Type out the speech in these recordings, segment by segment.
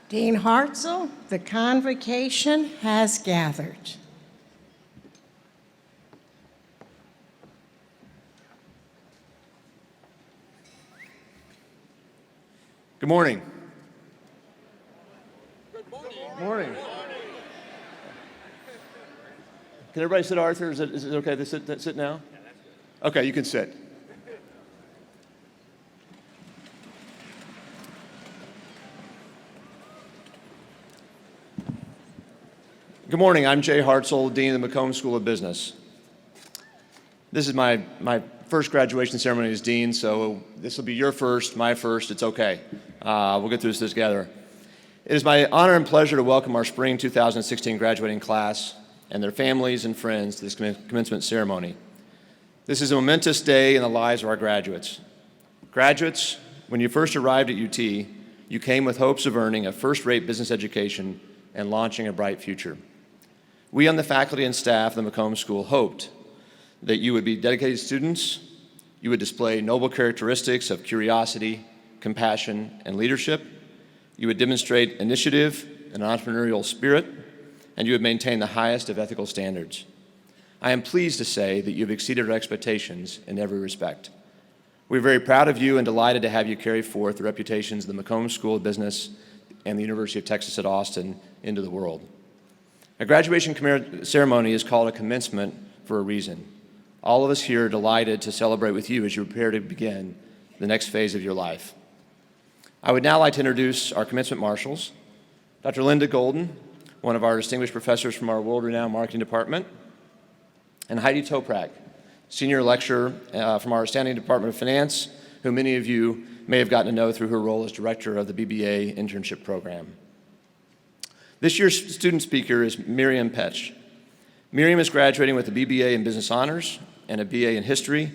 Dean Hartzell, the convocation has gathered. Good morning. Good morning. Morning. Can everybody sit, Arthur? Is it okay to sit now? Okay, you can sit. Good morning. I'm Jay Hartzell, Dean of the McCombs School of Business. This is my first graduation ceremony as Dean, so this will be your first, my first. It's okay. We'll get through this together. It is my honor and pleasure to welcome our spring 2016 graduating class and their families and friends to this commencement ceremony. This is a momentous day in the lives of our graduates. Graduates, when you first arrived at UT, you came with hopes of earning a first-rate business education and launching a bright future. We on the faculty and staff of the McCombs School hoped that you would be dedicated students, you would display noble characteristics of curiosity, compassion, and leadership, you would demonstrate initiative and entrepreneurial spirit, and you would maintain the highest of ethical standards. I am pleased to say that you've exceeded our expectations in every respect. We're very proud of you and delighted to have you carry forth the reputations of the McCombs School of Business and the University of Texas at Austin into the world. A graduation ceremony is called a commencement for a reason. All of us here are delighted to celebrate with you as you prepare to begin the next phase of your life. I would now like to introduce our commencement marshals, Dr. Linda Golden, one of our distinguished professors from our world-renowned marketing department, and Heidi Toprak, senior lecturer from our outstanding Department of Finance, who many of you may have gotten to know through her role as director of the BBA internship program. This year's student speaker is Miriam Pesch. Miriam is graduating with a BBA in Business Honors and a BA in History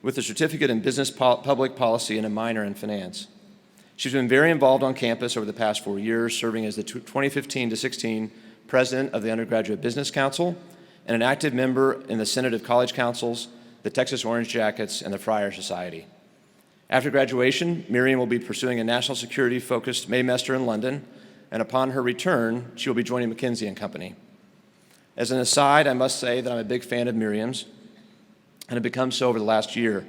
with a certificate in Business Public Policy and a minor in Finance. She's been very involved on campus over the past 4 years, serving as the 2015 to 16 president of the Undergraduate Business Council and an active member in the Senate of College Councils, the Texas Orange Jackets, and the Friar Society. After graduation, Miriam will be pursuing a national security-focused Maymester in London, and upon her return, she will be joining McKinsey & Company. As an aside, I must say that I'm a big fan of Miriam's, and have become so over the last year.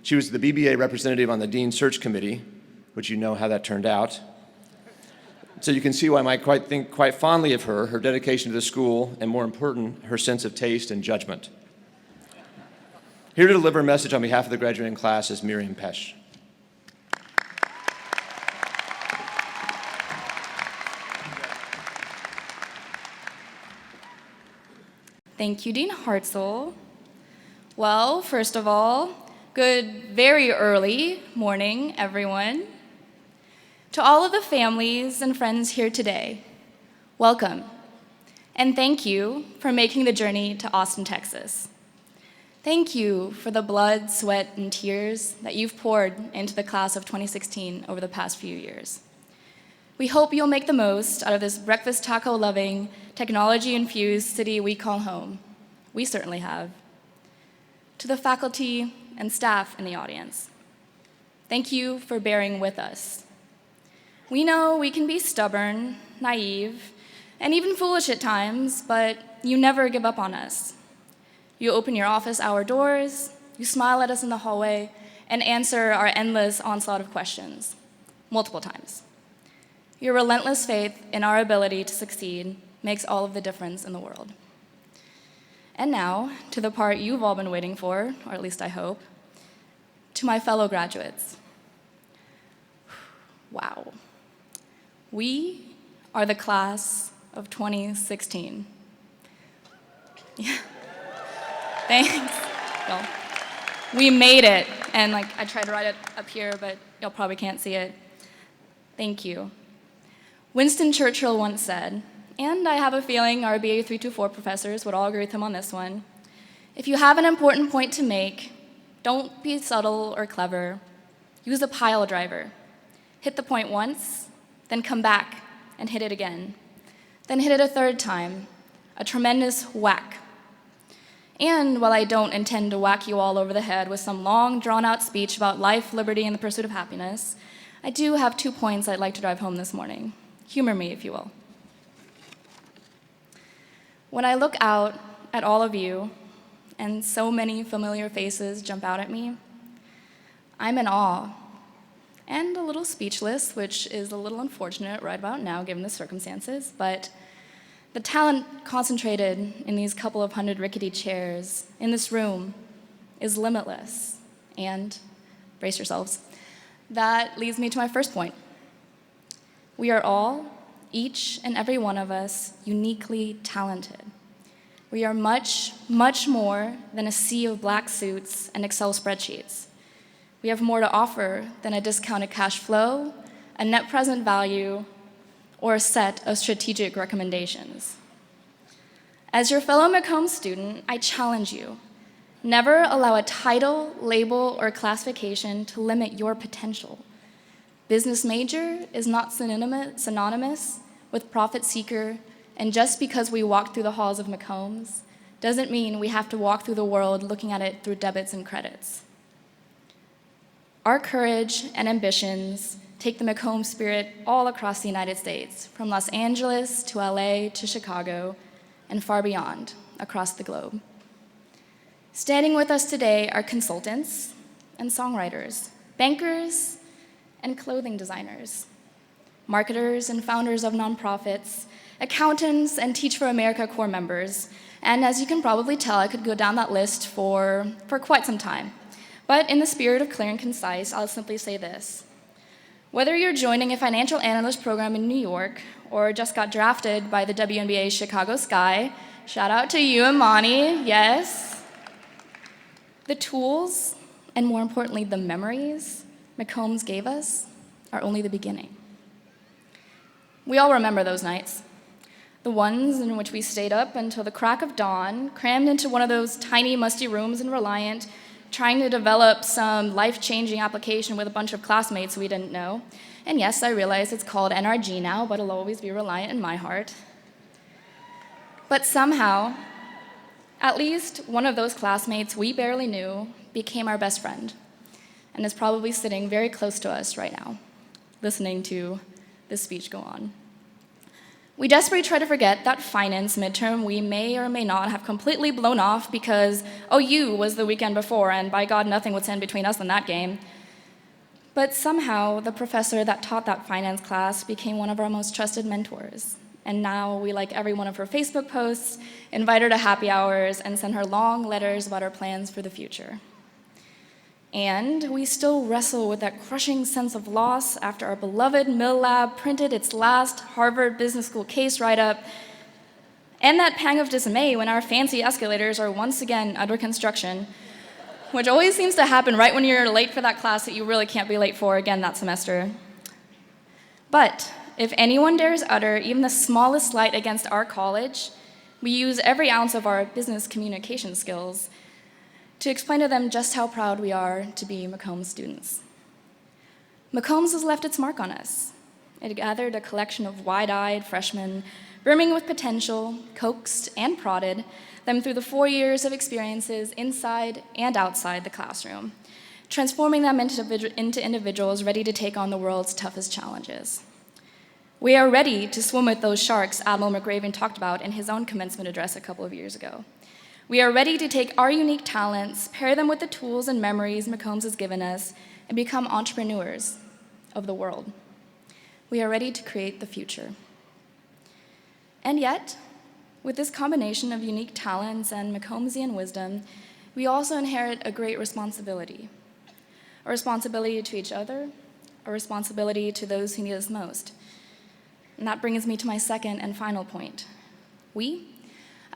She was the BBA representative on the Dean Search Committee, which you know how that turned out. So you can see why I might think quite fondly of her dedication to the school, and more important, her sense of taste and judgment. Here to deliver a message on behalf of the graduating class is Miriam Pesch. Thank you, Dean Hartzell. Well, first of all, good very early morning, everyone. To all of the families and friends here today, welcome, and thank you for making the journey to Austin, Texas. Thank you for the blood, sweat, and tears that you've poured into the class of 2016 over the past few years. We hope you'll make the most out of this breakfast taco-loving, technology-infused city we call home. We certainly have. To the faculty and staff in the audience, thank you for bearing with us. We know we can be stubborn, naive, and even foolish at times, but you never give up on us. You open your office hour doors, you smile at us in the hallway, and answer our endless onslaught of questions, multiple times. Your relentless faith in our ability to succeed makes all of the difference in the world. And now, to the part you've all been waiting for, or at least I hope, to my fellow graduates. Wow. We are the class of 2016. Yeah. Thanks. Well, we made it, and I tried to write it up here, but y'all probably can't see it. Thank you. Winston Churchill once said, and I have a feeling our BA 324 professors would all agree with him on this one, if you have an important point to make, don't be subtle or clever. Use a pile driver. Hit the point once, then come back and hit it again. Then hit it a third time, a tremendous whack. And while I don't intend to whack you all over the head with some long, drawn-out speech about life, liberty, and the pursuit of happiness, I do have 2 points I'd like to drive home this morning. Humor me, if you will. When I look out at all of you, and so many familiar faces jump out at me, I'm in awe and a little speechless, which is a little unfortunate right about now given the circumstances, but the talent concentrated in these couple of hundred rickety chairs in this room is limitless. And, brace yourselves, that leads me to my first point. We are all, each and every one of us, uniquely talented. We are much, much more than a sea of black suits and Excel spreadsheets. We have more to offer than a discounted cash flow, a net present value, or a set of strategic recommendations. As your fellow McCombs student, I challenge you, never allow a title, label, or classification to limit your potential. Business major is not synonymous with profit seeker, and just because we walk through the halls of McCombs doesn't mean we have to walk through the world looking at it through debits and credits. Our courage and ambitions take the McCombs spirit all across the United States, from Los Angeles to LA to Chicago, and far beyond, across the globe. Standing with us today are consultants and songwriters, bankers and clothing designers, marketers and founders of nonprofits, accountants and Teach for America Corps members, and as you can probably tell, I could go down that list for quite some time. But in the spirit of clear and concise, I'll simply say this. Whether you're joining a financial analyst program in New York or just got drafted by the WNBA Chicago Sky, shout out to you, Imani, yes. The tools, and more importantly, the memories McCombs gave us are only the beginning. We all remember those nights. The ones in which we stayed up until the crack of dawn, crammed into one of those tiny, musty rooms in Reliant, trying to develop some life-changing application with a bunch of classmates we didn't know. And yes, I realize it's called NRG now, but it'll always be Reliant in my heart. But somehow, at least one of those classmates we barely knew became our best friend and is probably sitting very close to us right now, listening to this speech go on. We desperately try to forget that finance midterm we may or may not have completely blown off because OU was the weekend before, and by God, nothing would stand between us and that game. But somehow, the professor that taught that finance class became one of our most trusted mentors. And now we like every one of her Facebook posts, invite her to happy hours, and send her long letters about our plans for the future. And we still wrestle with that crushing sense of loss after our beloved Mill Lab printed its last Harvard Business School case write-up, and that pang of dismay when our fancy escalators are once again under construction, which always seems to happen right when you're late for that class that you really can't be late for again that semester. But if anyone dares utter even the smallest slight against our college, we use every ounce of our business communication skills to explain to them just how proud we are to be McCombs students. McCombs has left its mark on us. It gathered a collection of wide-eyed freshmen, brimming with potential, coaxed and prodded them through the 4 years of experiences inside and outside the classroom, transforming them into individuals ready to take on the world's toughest challenges. We are ready to swim with those sharks Admiral McRaven talked about in his own commencement address a couple of years ago. We are ready to take our unique talents, pair them with the tools and memories McCombs has given us, and become entrepreneurs of the world. We are ready to create the future. And yet, with this combination of unique talents and McCombsian wisdom, we also inherit a great responsibility. A responsibility to each other, a responsibility to those who need us most. And that brings me to my second and final point. We,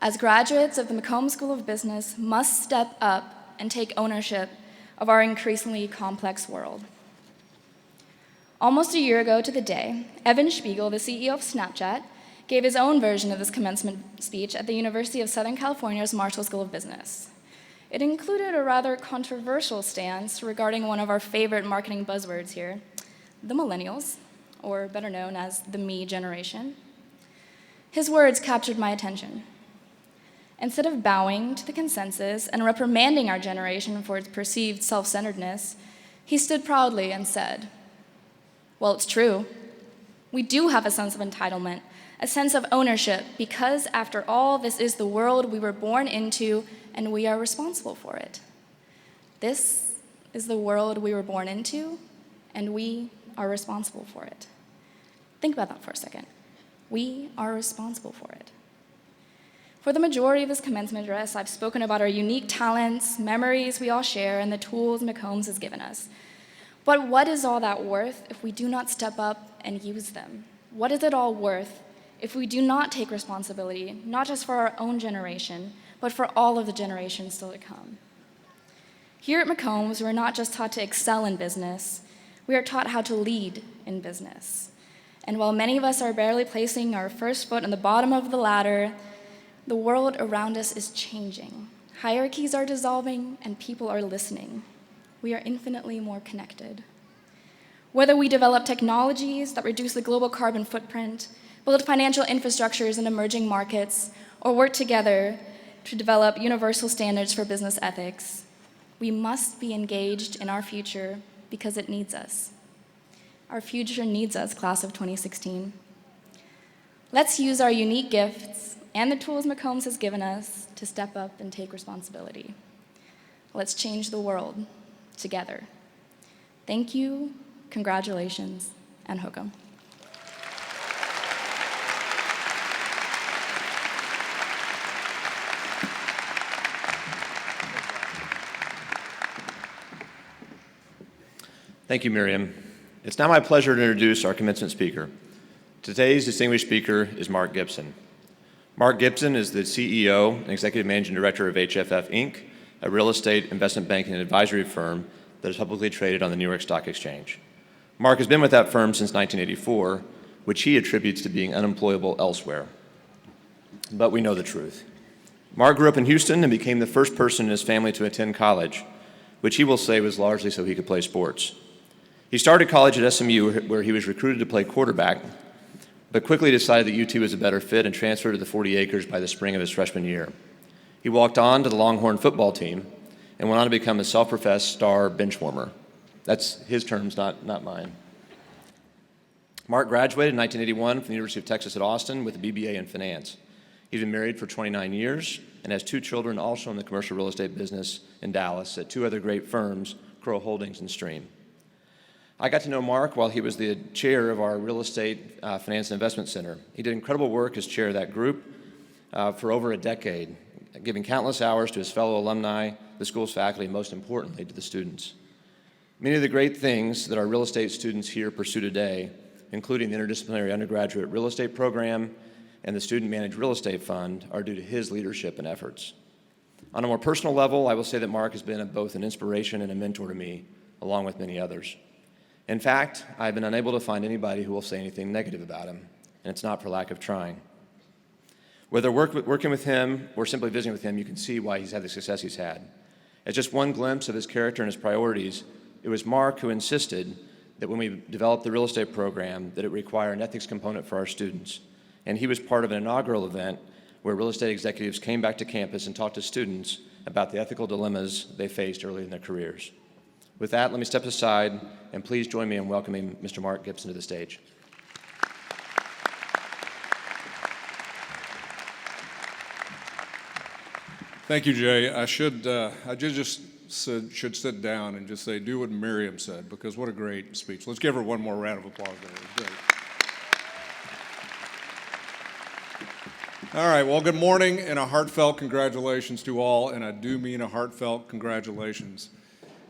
as graduates of the McCombs School of Business, must step up and take ownership of our increasingly complex world. Almost a year ago to the day, Evan Spiegel, the CEO of Snapchat, gave his own version of this commencement speech at the University of Southern California's Marshall School of Business. It included a rather controversial stance regarding one of our favorite marketing buzzwords here, the millennials, or better known as the me generation. His words captured my attention. Instead of bowing to the consensus and reprimanding our generation for its perceived self-centeredness, he stood proudly and said, "Well, it's true. We do have a sense of entitlement, a sense of ownership, because after all, this is the world we were born into, and we are responsible for it. This is the world we were born into, and we are responsible for it. Think about that for a second. We are responsible for it. For the majority of this commencement address, I've spoken about our unique talents, memories we all share, and the tools McCombs has given us. But what is all that worth if we do not step up and use them? What is it all worth if we do not take responsibility, not just for our own generation, but for all of the generations still to come? Here at McCombs, we're not just taught to excel in business, we are taught how to lead in business. And while many of us are barely placing our first foot on the bottom of the ladder, the world around us is changing. Hierarchies are dissolving, and people are listening. We are infinitely more connected. Whether we develop technologies that reduce the global carbon footprint, build financial infrastructures in emerging markets, or work together to develop universal standards for business ethics, we must be engaged in our future because it needs us. Our future needs us, class of 2016. Let's use our unique gifts and the tools McCombs has given us to step up and take responsibility. Let's change the world together. Thank you, congratulations, and hook'em. Thank you, Miriam. It's now my pleasure to introduce our commencement speaker. Today's distinguished speaker is Mark Gibson. Mark Gibson is the CEO and Executive Managing Director of HFF Inc., a real estate investment banking and advisory firm that is publicly traded on the New York Stock Exchange. Mark has been with that firm since 1984, which he attributes to being unemployable elsewhere. But we know the truth. Mark grew up in Houston and became the first person in his family to attend college, which he will say was largely so he could play sports. He started college at SMU, where he was recruited to play quarterback, but quickly decided that UT was a better fit and transferred to the 40 acres by the spring of his freshman year. He walked on to the Longhorn football team and went on to become a self-professed star bench warmer. That's his terms, not mine. Mark graduated in 1981 from the University of Texas at Austin with a BBA in finance. He's been married for 29 years and has 2 children also in the commercial real estate business in Dallas at 2 other great firms, Crow Holdings and Stream. I got to know Mark while he was the chair of our Real Estate Finance and Investment Center. He did incredible work as chair of that group for over a decade, giving countless hours to his fellow alumni, the school's faculty, and most importantly, to the students. Many of the great things that our real estate students here pursue today, including the interdisciplinary undergraduate real estate program and the Student Managed Real Estate Fund, are due to his leadership and efforts. On a more personal level, I will say that Mark has been both an inspiration and a mentor to me, along with many others. In fact, I've been unable to find anybody who will say anything negative about him, and it's not for lack of trying. Whether working with him or simply visiting with him, you can see why he's had the success he's had. As just one glimpse of his character and his priorities, it was Mark who insisted that when we developed the real estate program, that it require an ethics component for our students. And he was part of an inaugural event where real estate executives came back to campus and talked to students about the ethical dilemmas they faced early in their careers. With that, let me step aside, and please join me in welcoming Mr. Mark Gibson to the stage. Thank you, Jay. I should sit down and just say, do what Miriam said, because what a great speech. Let's give her one more round of applause. There. It was great. All right, well, good morning and a heartfelt congratulations to all, and I do mean a heartfelt congratulations.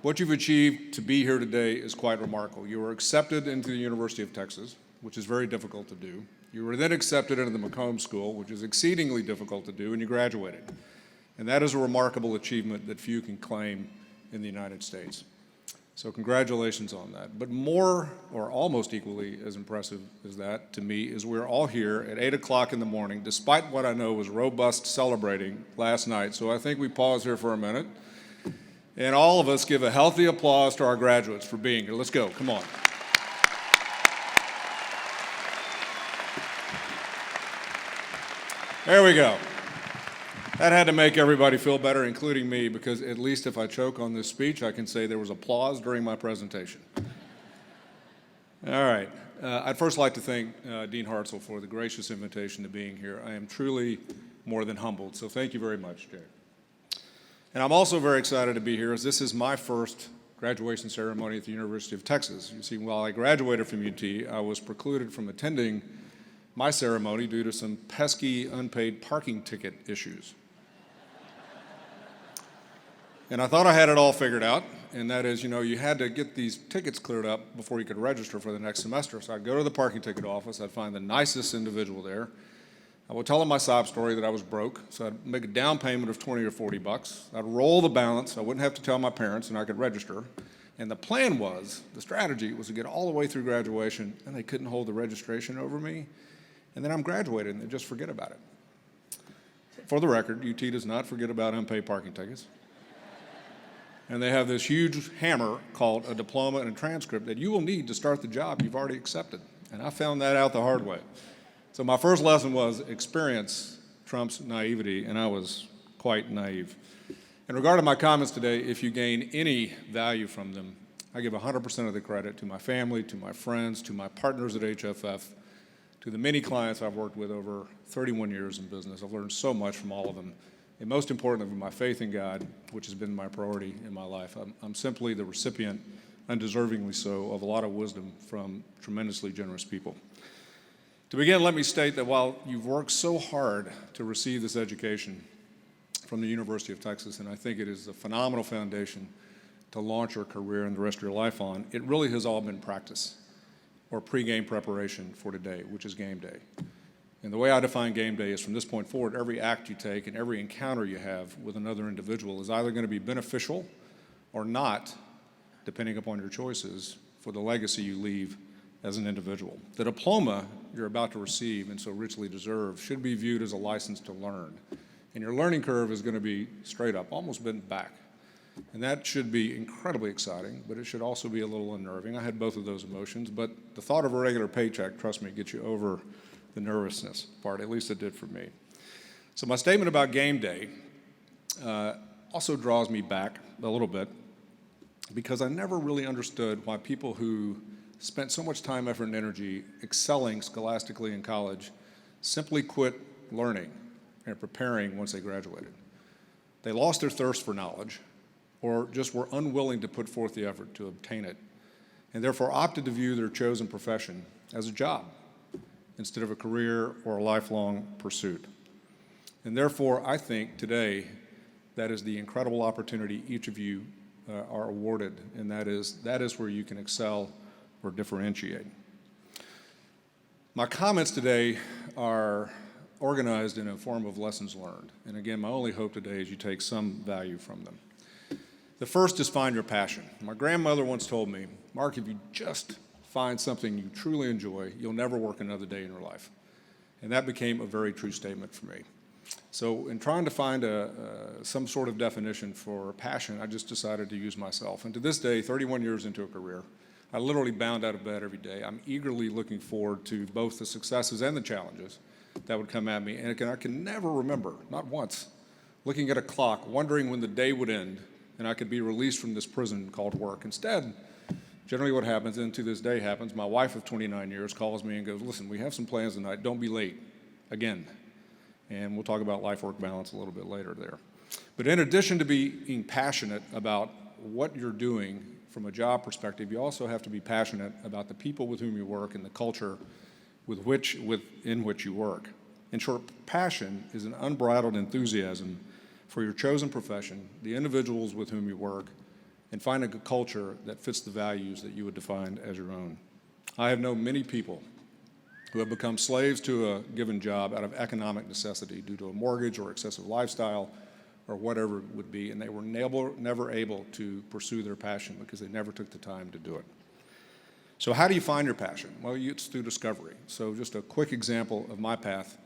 What you've achieved to be here today is quite remarkable. You were accepted into the University of Texas, which is very difficult to do. You were then accepted into the McCombs School, which is exceedingly difficult to do, and you graduated. And that is a remarkable achievement that few can claim in the United States. So congratulations on that. But more, or almost equally as impressive as that to me, is we're all here at 8 o'clock in the morning, despite what I know was robust celebrating last night. So I think we pause here for a minute. And all of us give a healthy applause to our graduates for being here. Let's go, come on. There we go. That had to make everybody feel better, including me, because at least if I choke on this speech, I can say there was applause during my presentation. All right. I'd first like to thank Dean Hartzell for the gracious invitation to being here. I am truly more than humbled, so thank you very much, Jay. And I'm also very excited to be here, as this is my first graduation ceremony at the University of Texas. You see, while I graduated from UT, I was precluded from attending my ceremony due to some pesky unpaid parking ticket issues. And I thought I had it all figured out, and that is, you had to get these tickets cleared up before you could register for the next semester. So I'd go to the parking ticket office, I'd find the nicest individual there. I would tell them my sob story that I was broke, so I'd make a down payment of 20 or 40 bucks. I'd roll the balance, I wouldn't have to tell my parents, and I could register. And the plan was, the strategy was to get all the way through graduation, and they couldn't hold the registration over me. And then I'm graduated, and they just forget about it. For the record, UT does not forget about unpaid parking tickets. And they have this huge hammer called a diploma and a transcript that you will need to start the job you've already accepted. And I found that out the hard way. So my first lesson was experience trumps naivety, and I was quite naive. In regard to my comments today, if you gain any value from them, I give 100% of the credit to my family, to my friends, to my partners at HFF, to the many clients I've worked with over 31 years in business. I've learned so much from all of them. And most importantly, my faith in God, which has been my priority in my life. I'm simply the recipient, undeservingly so, of a lot of wisdom from tremendously generous people. To begin, let me state that while you've worked so hard to receive this education from the University of Texas, and I think it is a phenomenal foundation to launch your career and the rest of your life on, it really has all been practice or pre-game preparation for today, which is game day. And the way I define game day is from this point forward, every act you take and every encounter you have with another individual is either going to be beneficial or not, depending upon your choices, for the legacy you leave as an individual. The diploma you're about to receive and so richly deserve should be viewed as a license to learn. And your learning curve is going to be straight up, almost bent back. And that should be incredibly exciting, but it should also be a little unnerving. I had both of those emotions, but the thought of a regular paycheck, trust me, gets you over the nervousness part, at least it did for me. So my statement about game day also draws me back a little bit because I never really understood why people who spent so much time, effort, and energy excelling scholastically in college simply quit learning and preparing once they graduated. They lost their thirst for knowledge or just were unwilling to put forth the effort to obtain it, and therefore opted to view their chosen profession as a job instead of a career or a lifelong pursuit. And therefore, I think today that is the incredible opportunity each of you are awarded, and that is where you can excel or differentiate. My comments today are organized in a form of lessons learned. And again, my only hope today is you take some value from them. The first is find your passion. My grandmother once told me, Mark, if you just find something you truly enjoy, you'll never work another day in your life. And that became a very true statement for me. So in trying to find some sort of definition for passion, I just decided to use myself. And to this day, 31 years into a career, I literally bound out of bed every day. I'm eagerly looking forward to both the successes and the challenges that would come at me. And I can never remember, not once, looking at a clock, wondering when the day would end and I could be released from this prison called work. Instead, generally what happens, and to this day happens, my wife of 29 years calls me and goes, listen, we have some plans tonight, don't be late, again. And we'll talk about life-work balance a little bit later there. But in addition to being passionate about what you're doing from a job perspective, you also have to be passionate about the people with whom you work and the culture in which you work. In short, passion is an unbridled enthusiasm for your chosen profession, the individuals with whom you work, and finding a culture that fits the values that you would define as your own. I have known many people who have become slaves to a given job out of economic necessity due to a mortgage or excessive lifestyle or whatever it would be, and they were never able to pursue their passion because they never took the time to do it. So how do you find your passion? Well, it's through discovery. So just a quick example of my path.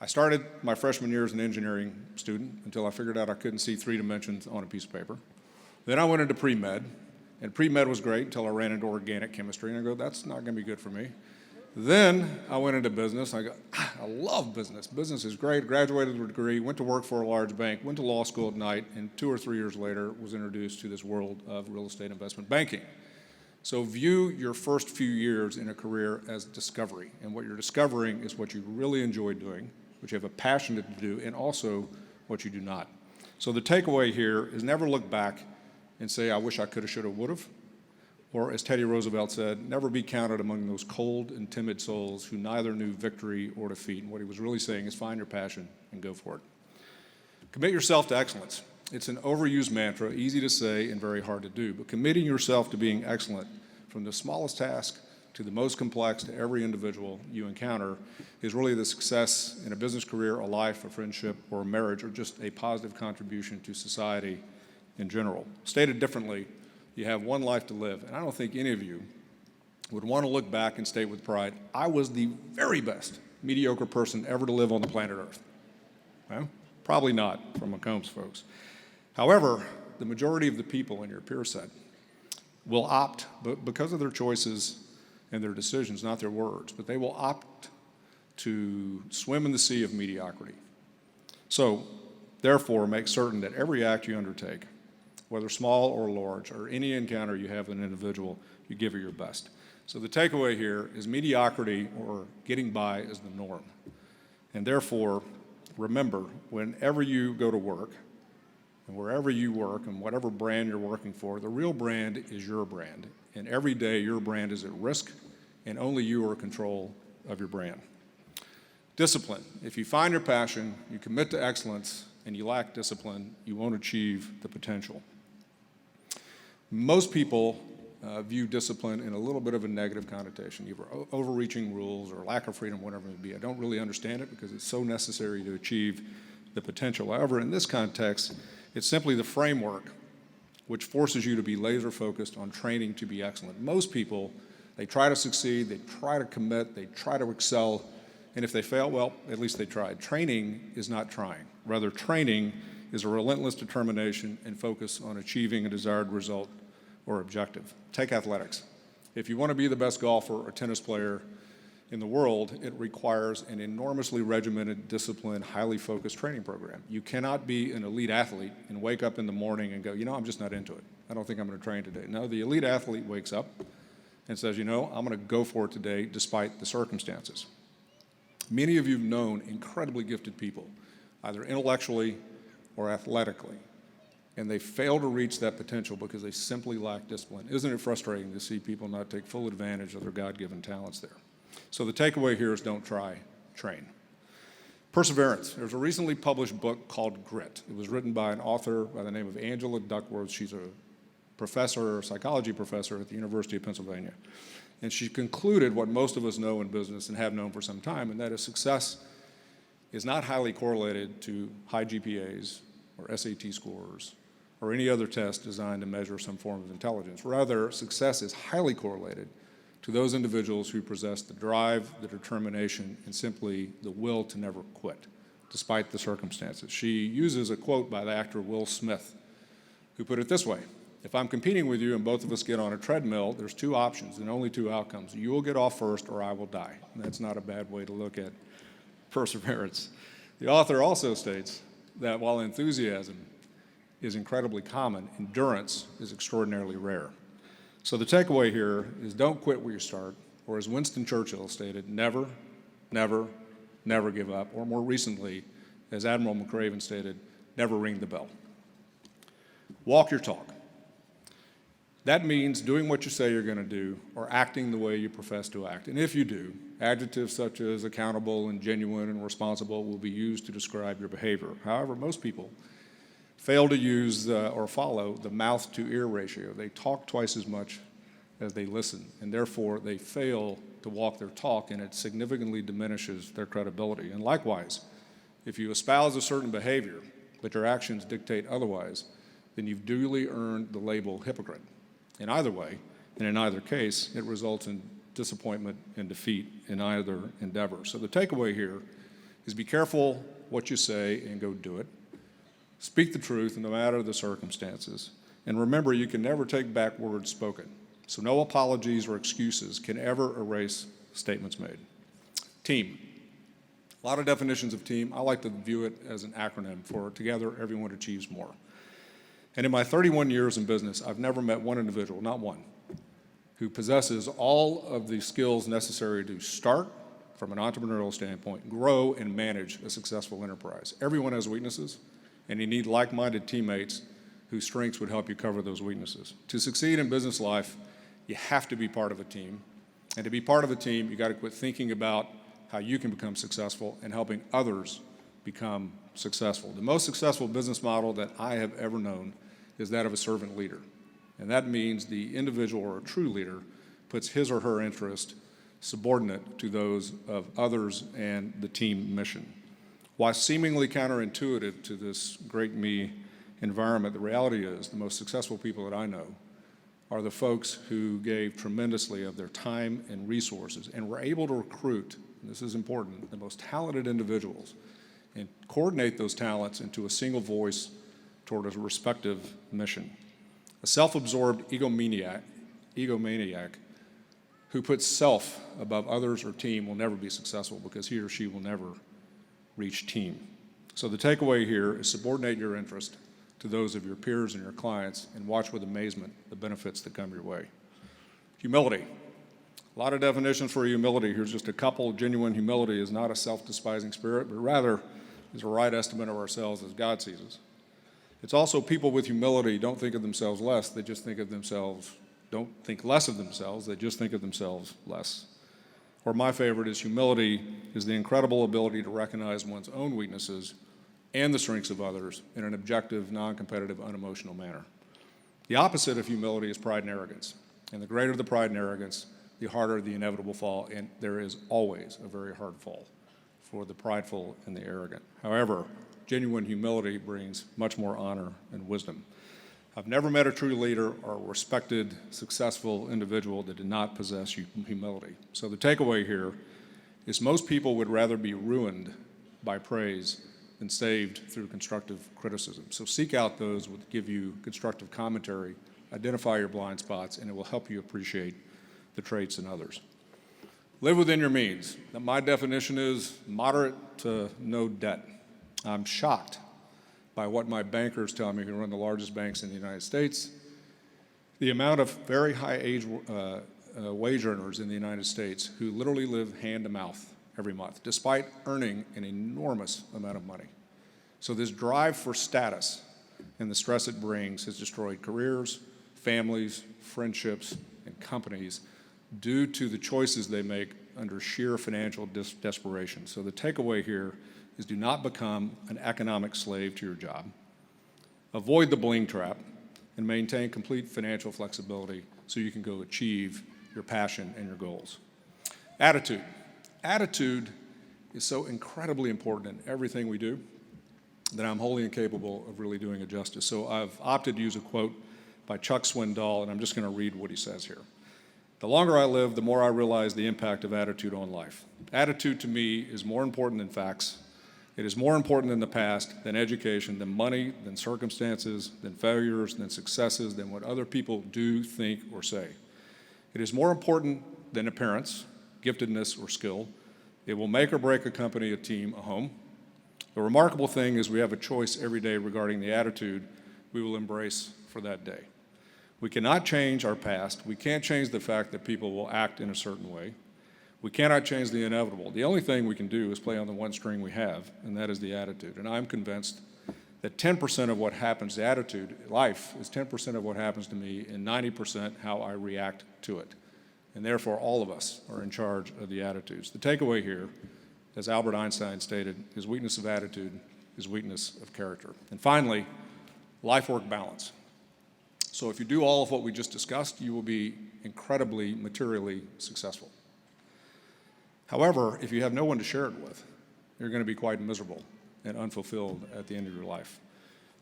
I started my freshman year as an engineering student until I figured out I couldn't see 3 dimensions on a piece of paper. Then I went into pre-med, and pre-med was great until I ran into organic chemistry, and I go, that's not going to be good for me. Then I went into business. I go, I love business. Business is great. Graduated with a degree, went to work for a large bank, went to law school at night, and 2 or 3 years later was introduced to this world of real estate investment banking. So view your first few years in a career as discovery. And what you're discovering is what you really enjoy doing, what you have a passion to do, and also what you do not. So the takeaway here is never look back and say, I wish I coulda, shoulda, would've. Or as Teddy Roosevelt said, never be counted among those cold and timid souls who neither knew victory or defeat. And what he was really saying is find your passion and go for it. Commit yourself to excellence. It's an overused mantra, easy to say and very hard to do, but committing yourself to being excellent from the smallest task to the most complex to every individual you encounter is really the success in a business career, a life, a friendship, or a marriage, or just a positive contribution to society in general. Stated differently, you have one life to live, and I don't think any of you would want to look back and state with pride, I was the very best mediocre person ever to live on the planet Earth. Well, probably not from McCombs folks. However, the majority of the people in your peer set will opt, but because of their choices and their decisions, not their words, but they will opt to swim in the sea of mediocrity. So, therefore, make certain that every act you undertake, whether small or large, or any encounter you have with an individual, you give it your best. So the takeaway here is mediocrity or getting by is the norm. And therefore, remember, whenever you go to work, and wherever you work, and whatever brand you're working for, the real brand is your brand. And every day, your brand is at risk, and only you are in control of your brand. Discipline. If you find your passion, you commit to excellence, and you lack discipline, you won't achieve the potential. Most people view discipline in a little bit of a negative connotation, either overreaching rules or lack of freedom, whatever it may be. I don't really understand it because it's so necessary to achieve the potential. However, in this context, it's simply the framework which forces you to be laser focused on training to be excellent. Most people, they try to succeed, they try to commit, they try to excel, and if they fail, well, at least they tried. Training is not trying. Rather, training is a relentless determination and focus on achieving a desired result or objective. Take athletics. If you want to be the best golfer or tennis player in the world, it requires an enormously regimented, disciplined, highly focused training program. You cannot be an elite athlete and wake up in the morning and go, I'm just not into it. I don't think I'm going to train today. No, the elite athlete wakes up and says, I'm going to go for it today despite the circumstances. Many of you have known incredibly gifted people, either intellectually or athletically, and they fail to reach that potential because they simply lack discipline. Isn't it frustrating to see people not take full advantage of their God-given talents there? So the takeaway here is don't try, train. Perseverance. There's a recently published book called Grit. It was written by an author by the name of Angela Duckworth. She's a professor, a psychology professor at the University of Pennsylvania. And she concluded what most of us know in business and have known for some time, and that is success is not highly correlated to high GPAs or SAT scores or any other test designed to measure some form of intelligence. Rather, success is highly correlated to those individuals who possess the drive, the determination, and simply the will to never quit, despite the circumstances. She uses a quote by the actor Will Smith, who put it this way: if I'm competing with you and both of us get on a treadmill, there's two options and only two outcomes. You will get off first or I will die. And that's not a bad way to look at perseverance. The author also states that while enthusiasm is incredibly common, endurance is extraordinarily rare. So the takeaway here is don't quit where you start, or as Winston Churchill stated, never, never, never give up, or more recently, as Admiral McCraven stated, never ring the bell. Walk your talk. That means doing what you say you're going to do or acting the way you profess to act. And if you do, adjectives such as accountable and genuine and responsible will be used to describe your behavior. However, most people fail to use or follow the mouth-to-ear ratio. They talk twice as much as they listen, and therefore they fail to walk their talk, and it significantly diminishes their credibility. And likewise, if you espouse a certain behavior, but your actions dictate otherwise, then you've duly earned the label hypocrite. In either way, and in either case, it results in disappointment and defeat in either endeavor. So the takeaway here is be careful what you say and go do it. Speak the truth no matter the circumstances. And remember, you can never take back words spoken. So no apologies or excuses can ever erase statements made. Team. A lot of definitions of team. I like to view it as an acronym for together everyone achieves more. And in my 31 years in business, I've never met one individual, not one, who possesses all of the skills necessary to start, from an entrepreneurial standpoint, grow and manage a successful enterprise. Everyone has weaknesses, and you need like-minded teammates whose strengths would help you cover those weaknesses. To succeed in business life, you have to be part of a team. And to be part of a team, you got to quit thinking about how you can become successful and helping others become successful. The most successful business model that I have ever known is that of a servant leader. And that means the individual or a true leader puts his or her interest subordinate to those of others and the team mission. While seemingly counterintuitive to this great me environment, the reality is the most successful people that I know are the folks who gave tremendously of their time and resources and were able to recruit, and this is important, the most talented individuals and coordinate those talents into a single voice toward a respective mission. A self-absorbed egomaniac who puts self above others or team will never be successful because he or she will never reach team. So the takeaway here is subordinate your interest to those of your peers and your clients and watch with amazement the benefits that come your way. Humility. A lot of definitions for humility. Here's just a couple. Genuine humility is not a self-despising spirit, but rather is a right estimate of ourselves as God sees us. It's also people with humility don't think of themselves less, they just think of themselves, don't think less of themselves, they just think of themselves less. Or my favorite is humility is the incredible ability to recognize one's own weaknesses and the strengths of others in an objective, non-competitive, unemotional manner. The opposite of humility is pride and arrogance. And the greater the pride and arrogance, the harder the inevitable fall, and there is always a very hard fall for the prideful and the arrogant. However, genuine humility brings much more honor and wisdom. I've never met a true leader or a respected, successful individual that did not possess humility. So the takeaway here is most people would rather be ruined by praise than saved through constructive criticism. So seek out those that give you constructive commentary, identify your blind spots, and it will help you appreciate the traits in others. Live within your means. Now, my definition is moderate to no debt. I'm shocked by what my bankers tell me, who run the largest banks in the United States. The amount of very high age wage earners in the United States who literally live hand to mouth every month, despite earning an enormous amount of money. So this drive for status and the stress it brings has destroyed careers, families, friendships, and companies due to the choices they make under sheer financial desperation. So the takeaway here is do not become an economic slave to your job. Avoid the bling trap and maintain complete financial flexibility so you can go achieve your passion and your goals. Attitude. Attitude is so incredibly important in everything we do that I'm wholly incapable of really doing it justice. So I've opted to use a quote by Chuck Swindoll, and I'm just going to read what he says here. The longer I live, the more I realize the impact of attitude on life. Attitude to me is more important than facts. It is more important than the past, than education, than money, than circumstances, than failures, than successes, than what other people do, think, or say. It is more important than appearance, giftedness, or skill. It will make or break a company, a team, a home. The remarkable thing is we have a choice every day regarding the attitude we will embrace for that day. We cannot change our past. We can't change the fact that people will act in a certain way. We cannot change the inevitable. The only thing we can do is play on the one string we have, and that is the attitude. And I'm convinced that 10% of what happens, the attitude, life is 10% of what happens to me and 90% how I react to it. And therefore, all of us are in charge of the attitudes. The takeaway here, as Albert Einstein stated, is weakness of attitude is weakness of character. And finally, life-work balance. So if you do all of what we just discussed, you will be incredibly materially successful. However, if you have no one to share it with, you're going to be quite miserable and unfulfilled at the end of your life.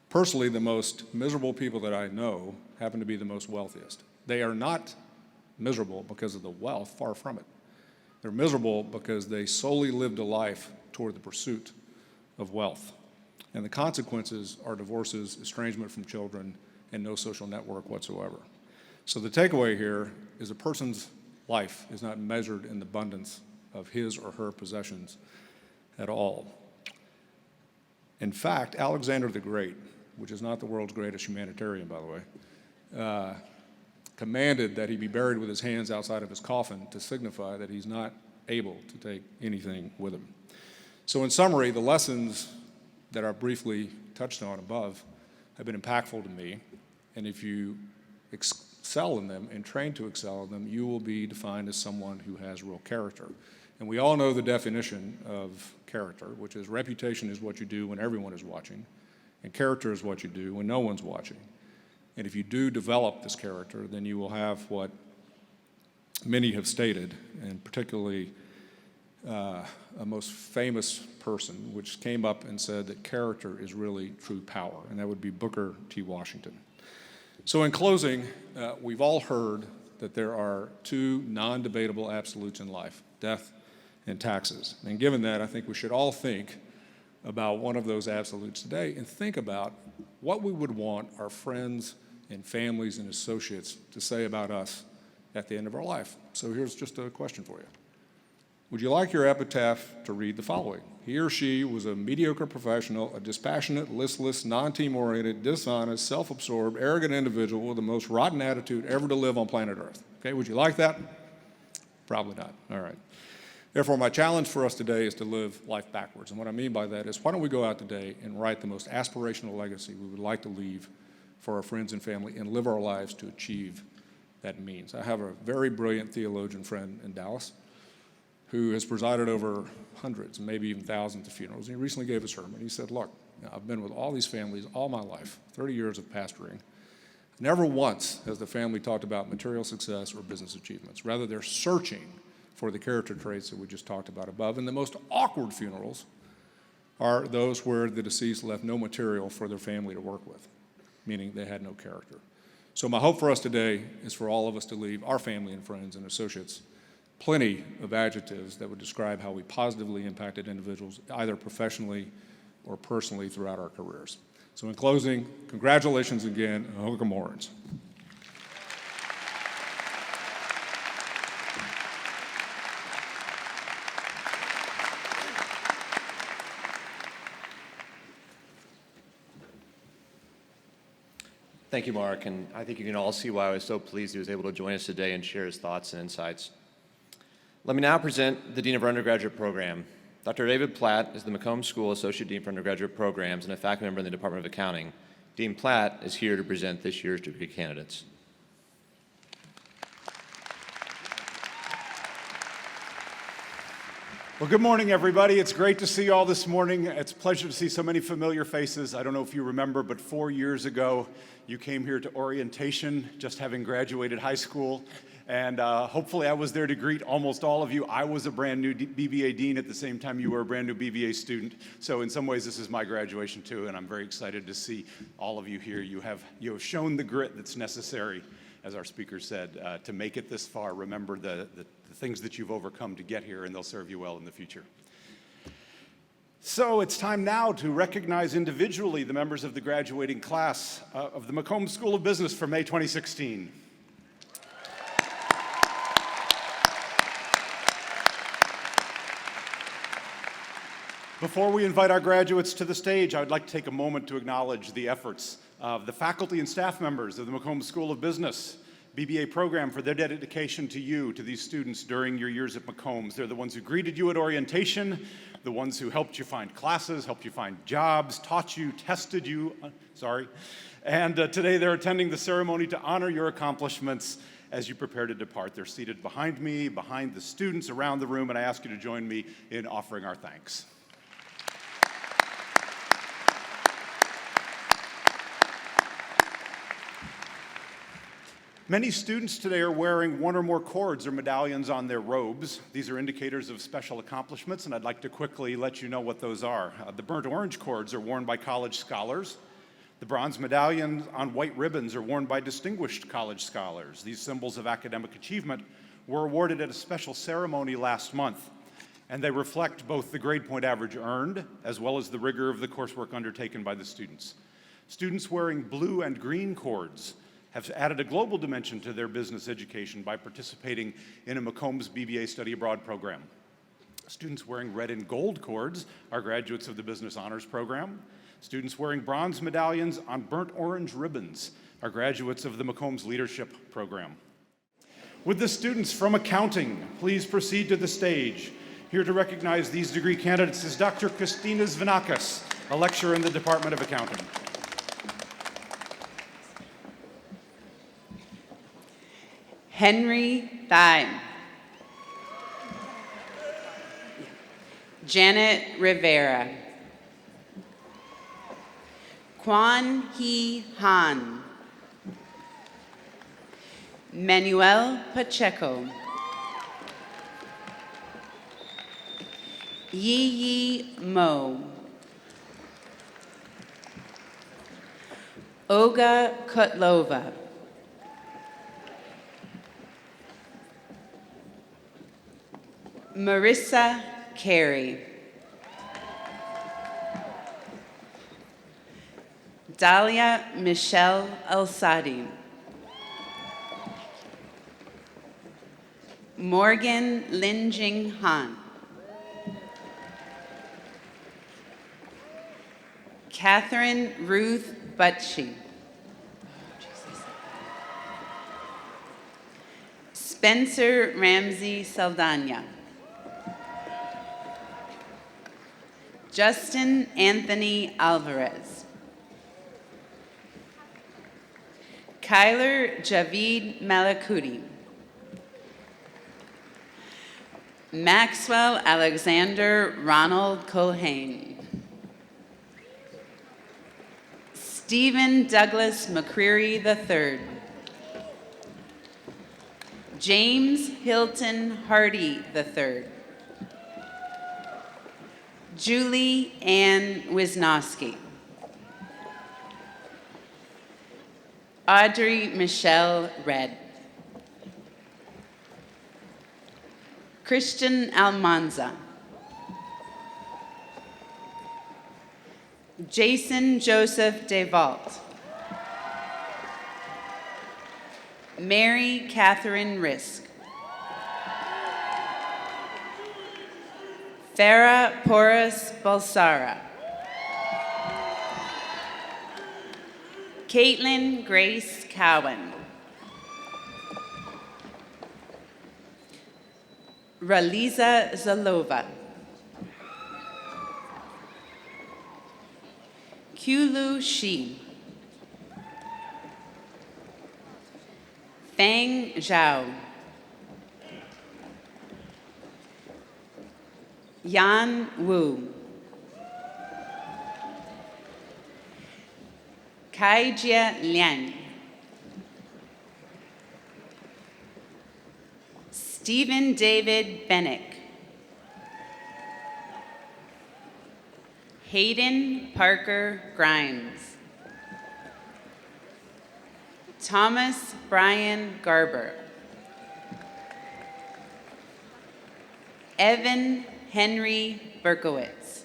Personally, the most miserable people that I know happen to be the most wealthiest. They are not miserable because of the wealth, far from it. They're miserable because they solely lived a life toward the pursuit of wealth. And the consequences are divorces, estrangement from children, and no social network whatsoever. So the takeaway here is a person's life is not measured in the abundance of his or her possessions at all. In fact, Alexander the Great, which is not the world's greatest humanitarian, by the way, commanded that he be buried with his hands outside of his coffin to signify that he's not able to take anything with him. So in summary, the lessons that I briefly touched on above have been impactful to me, and if you excel in them and train to excel in them, you will be defined as someone who has real character. And we all know the definition of character, which is reputation is what you do when everyone is watching, and character is what you do when no one's watching. And if you do develop this character, then you will have what many have stated, and particularly a most famous person, which came up and said that character is really true power, and that would be Booker T. Washington. So in closing, we've all heard that there are two non-debatable absolutes in life, death and taxes. And given that, I think we should all think about one of those absolutes today and think about what we would want our friends and families and associates to say about us at the end of our life. So here's just a question for you. Would you like your epitaph to read the following? He or she was a mediocre professional, a dispassionate, listless, non-team-oriented, dishonest, self-absorbed, arrogant individual with the most rotten attitude ever to live on planet Earth. Okay, would you like that? Probably not. All right. Therefore, my challenge for us today is to live life backwards. And what I mean by that is, why don't we go out today and write the most aspirational legacy we would like to leave for our friends and family and live our lives to achieve that means. I have a very brilliant theologian friend in Dallas who has presided over hundreds, maybe even thousands of funerals. He recently gave a sermon. He said, look, I've been with all these families all my life, 30 years of pastoring. Never once has the family talked about material success or business achievements. Rather, they're searching for the character traits that we just talked about above. And the most awkward funerals are those where the deceased left no material for their family to work with, meaning they had no character. So my hope for us today is for all of us to leave our family and friends and associates plenty of adjectives that would describe how we positively impacted individuals, either professionally or personally throughout our careers. So in closing, congratulations again, and hook 'em horns. Thank you, Mark, and I think you can all see why I was so pleased he was able to join us today and share his thoughts and insights. Let me now present the Dean of our undergraduate program. Dr. David Platt is the McCombs School Associate Dean for Undergraduate Programs and a faculty member in the Department of Accounting. Dean Platt is here to present this year's degree candidates. Well, good morning, everybody. It's great to see you all this morning. It's a pleasure to see so many familiar faces. I don't know if you remember, but 4 years ago, you came here to orientation, just having graduated high school. And hopefully I was there to greet almost all of you. I was a brand new BBA dean at the same time you were a brand new BBA student. So in some ways, this is my graduation too, and I'm very excited to see all of you here. You have shown the grit that's necessary, as our speaker said, to make it this far. Remember the things that you've overcome to get here, and they'll serve you well in the future. So it's time now to recognize individually the members of the graduating class of the McCombs School of Business for May 2016. Before we invite our graduates to the stage, I would like to take a moment to acknowledge the efforts of the faculty and staff members of the McCombs School of Business BBA program for their dedication to you, to these students during your years at McCombs. They're the ones who greeted you at orientation, the ones who helped you find classes, helped you find jobs, taught you, tested you, and today they're attending the ceremony to honor your accomplishments as you prepare to depart. They're seated behind me, behind the students around the room, and I ask you to join me in offering our thanks. Many students today are wearing one or more cords or medallions on their robes. These are indicators of special accomplishments, and I'd like to quickly let you know what those are. The burnt orange cords are worn by college scholars. The bronze medallions on white ribbons are worn by distinguished college scholars. These symbols of academic achievement were awarded at a special ceremony last month, and they reflect both the grade point average earned as well as the rigor of the coursework undertaken by the students. Students wearing blue and green cords have added a global dimension to their business education by participating in a McCombs BBA Study Abroad program. Students wearing red and gold cords are graduates of the Business Honors Program. Students wearing bronze medallions on burnt orange ribbons are graduates of the McCombs Leadership Program. Would the students from accounting please proceed to the stage? Here to recognize these degree candidates is Dr. Christina Zvanakas, a lecturer in the Department of Accounting. Henry Thime. Janet Rivera. Kwan Hee Han. Manuel Pacheco. Yi Yi Mo. Olga Kotlova. Marissa Carey. Dalia Michelle Alsadi. Morgan Linjing Han. Catherine Ruth Butchie. Spencer Ramsey Saldana. Justin Anthony Alvarez. Kyler Javid Malakuti. Maxwell Alexander Ronald Culhane. Stephen Douglas McCreary III. James Hilton Hardy III. Julie Ann Wisnowski. Audrey Michelle Red. Christian Almanza. Jason Joseph DeVault. Mary Catherine Risk. Farah Porras Balsara. Caitlin Grace Cowan. Raliza Zalova. Kulu Shi. Fang Zhao. Yan Wu. Kaijia Liang. Stephen David Bennick. Hayden Parker Grimes. Thomas Brian Garber. Evan Henry Berkowitz.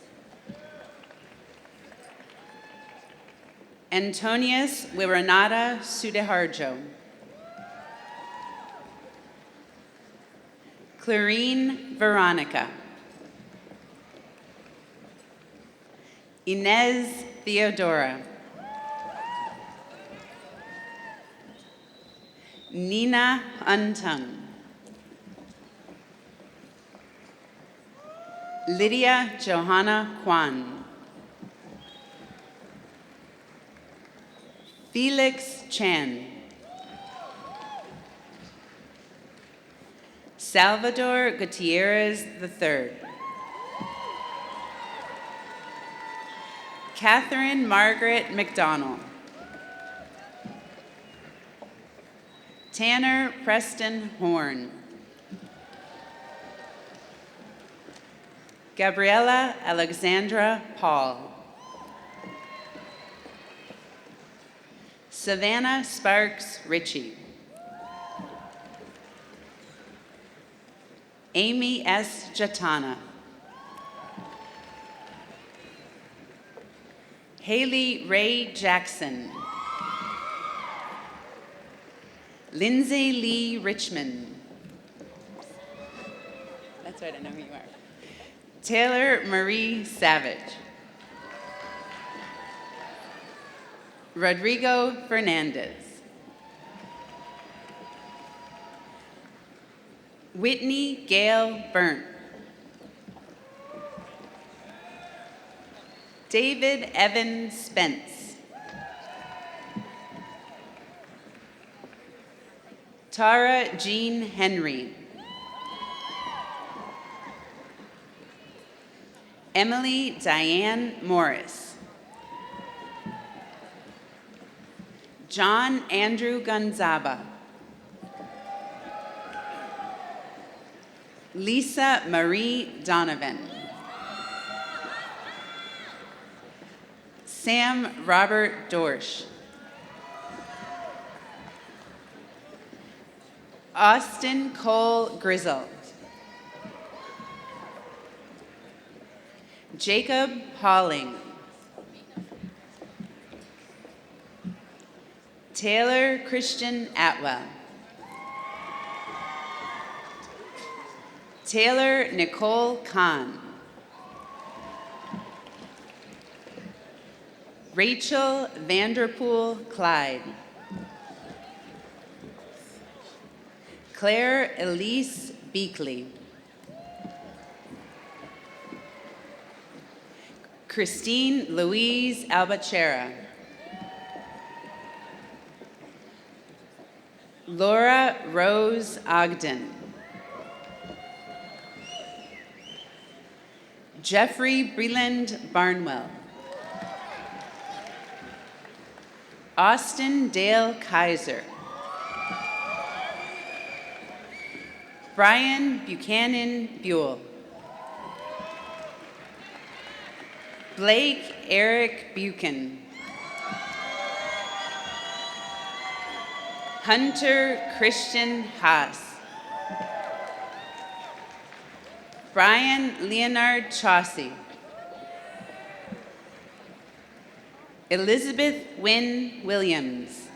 Antonius Wiranata Sudeharjo. Clarine Veronica. Inez Theodora. Nina Untung. Lydia Johanna Kwan. Felix Chan. Salvador Gutierrez III. Catherine Margaret McDonald. Tanner Preston Horn. Gabriella Alexandra Paul. Savannah Sparks Ritchie. Amy S. Jatana. Haley Ray Jackson. Lindsay Lee Richmond. That's right, I know who you are. Taylor Marie Savage. Rodrigo Fernandez. Whitney Gale Burnt. David Evan Spence. Tara Jean Henry. Emily Diane Morris. John Andrew Gonzaba. Lisa Marie Donovan. Sam Robert Dorsch. Austin Cole Grizzle. Jacob Holling. Taylor Christian Atwell. Taylor Nicole Kahn. Rachel Vanderpool Clyde. Claire Elise Beakley. Christine Louise Albachera. Laura Rose Ogden. Jeffrey Breland Barnwell. Austin Dale Kaiser. Brian Buchanan Buell. Blake Eric Buchan. Hunter Christian Haas. Brian Leonard Chaucy. Elizabeth Wynne Williams.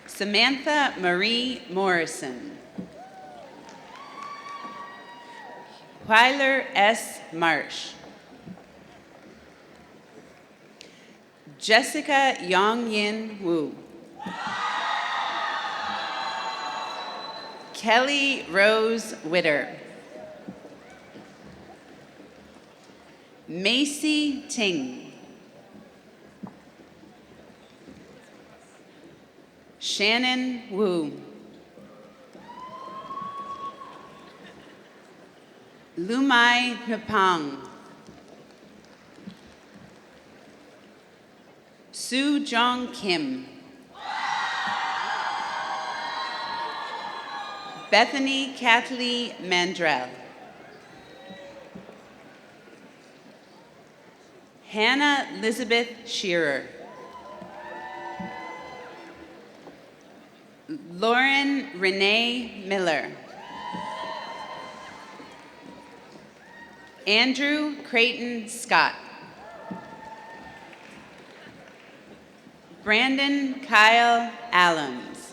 Samantha Marie Morrison. Wyler S. Marsh. Jessica Yong Yin Wu. Kelly Rose Witter. Macy Ting. Shannon Wu. Lumai Napang. Soo Jong Kim. Bethany Kathleen Mandrell. Hannah Elizabeth Shearer. Lauren Renee Miller. Andrew Creighton Scott. Brandon Kyle Allens.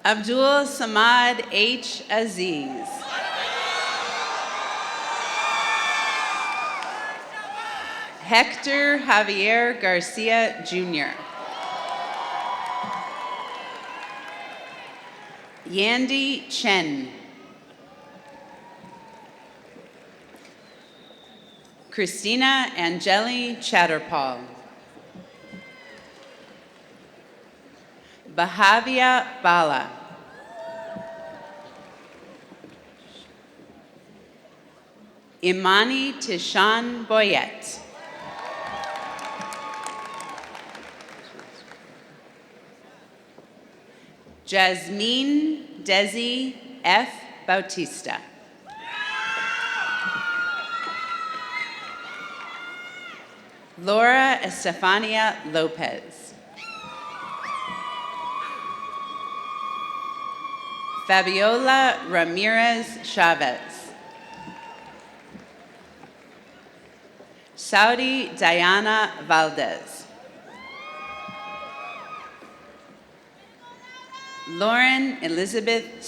Abdul Samad H. Aziz. Hector Javier Garcia Jr. Yandy Chen. Christina Angeli Chatterpaul. Bahavia Bala. Imani Tishan Boyette. Jasmine Desi F. Bautista. Laura Estefania Lopez. Fabiola Ramirez Chavez. Saudi Diana Valdez. Lauren Elizabeth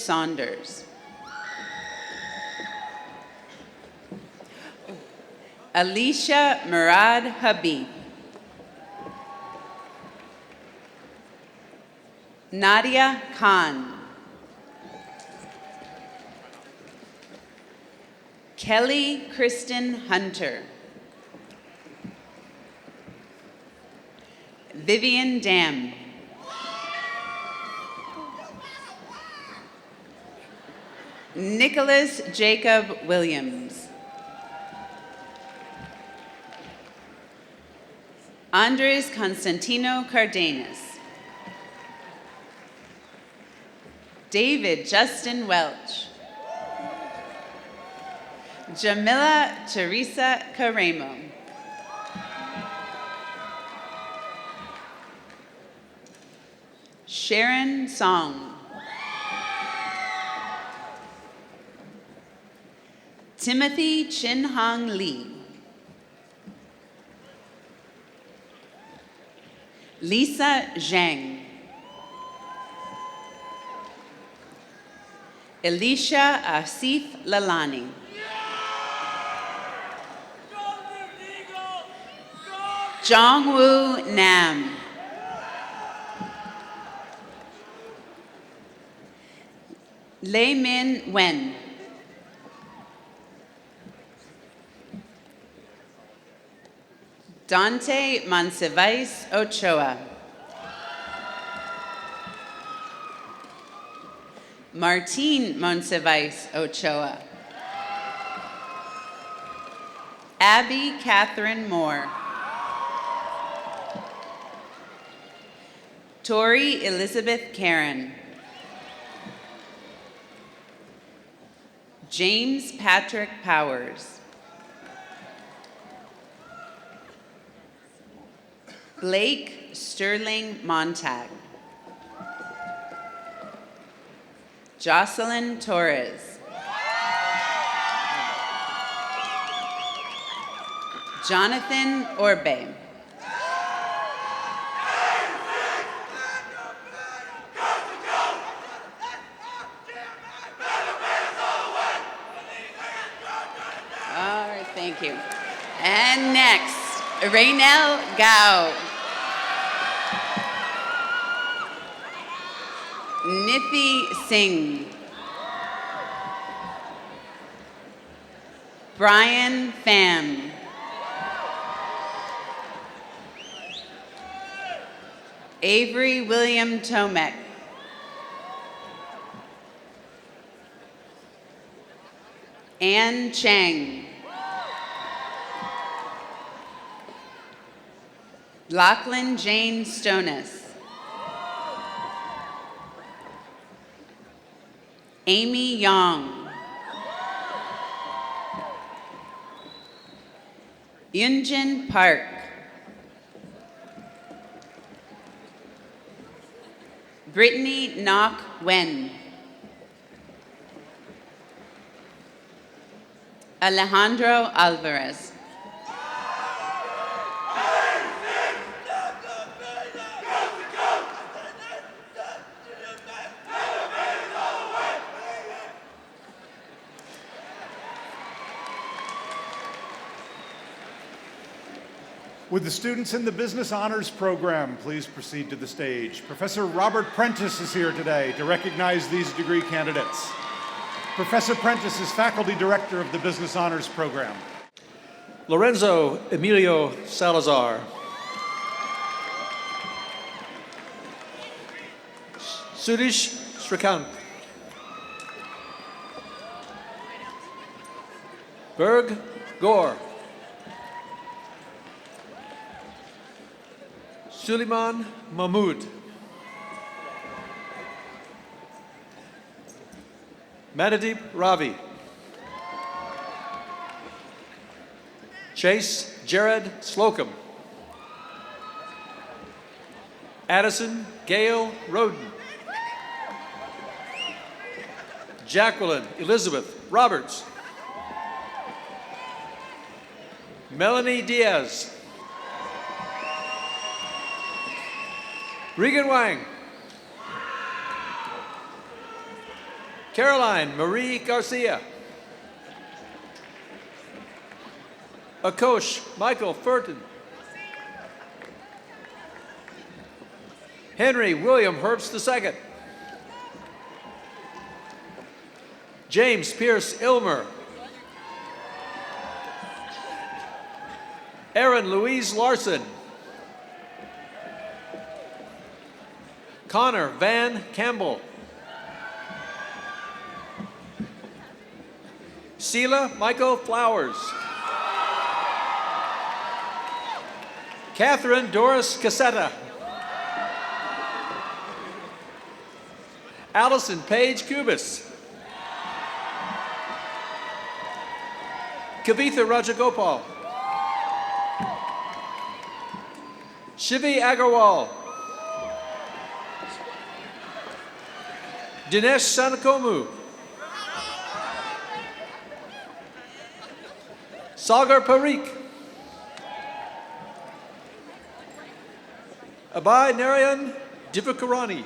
Alicia Murad Habib. Nadia Khan. Kelly Kristen Hunter. Vivian Dam. Nicholas Jacob Williams. Andres Constantino Cardenas. David Justin Welch. Jamila Teresa Carremo. Sharon Song. Timothy Chin Hong Lee. Lisa Zhang. Elisha Asif Lalani. Jongwoo Nam. Lei Min Wen. Dante Monsivais Ochoa. Martine Monsivais Ochoa. Abby Catherine Moore. Tori Elizabeth Karen. James Patrick Powers. Blake Sterling Montag. Jocelyn Torres. Jonathan Orbe. All right, thank you. And next, Raynell Gao. Nithi Singh. Brian Pham. Avery William Tomek. Ann Chang. Lachlan Jane Stonis. Amy Young. Yunjin Park. Brittany Nok Wen. Alejandro Alvarez. Would the students in the Business Honors Program please proceed to the stage? Professor Robert Prentice is here today to recognize these degree candidates. Professor Prentice is Faculty Director of the Business Honors Program. Lorenzo Emilio Salazar. Sudish Srikant. Berg Gore. Suleiman Mahmood. Madadeep Ravi. Chase Jared Slocum. Addison Gail Roden. Jacqueline Elizabeth Roberts. Melanie Diaz. Regan Wang. Caroline Marie Garcia. Akosh Michael Furton. Henry William Herbst II. James Pierce Ilmer. Erin Louise Larson. Connor Van Campbell. Sheila Michael Flowers. Catherine Doris Cassetta. Allison Paige Kubis. Kavitha Rajagopal. Shivi Agarwal. Dinesh Sanakomu. Sagar Parikh. Abhay Narayan Divakarani.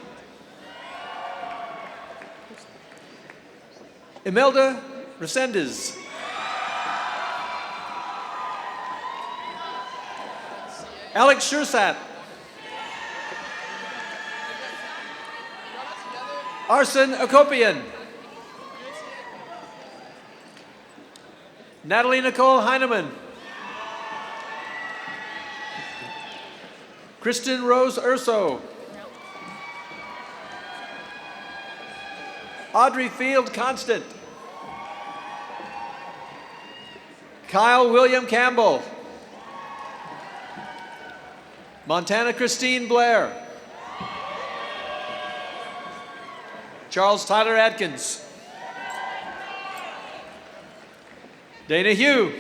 Imelda Resendez. Alex Shursat. Arsen Akopian. Natalie Nicole Heineman. Kristen Rose Urso. Audrey Field Constant. Kyle William Campbell. Montana Christine Blair. Charles Tyler Atkins. Dana Hugh.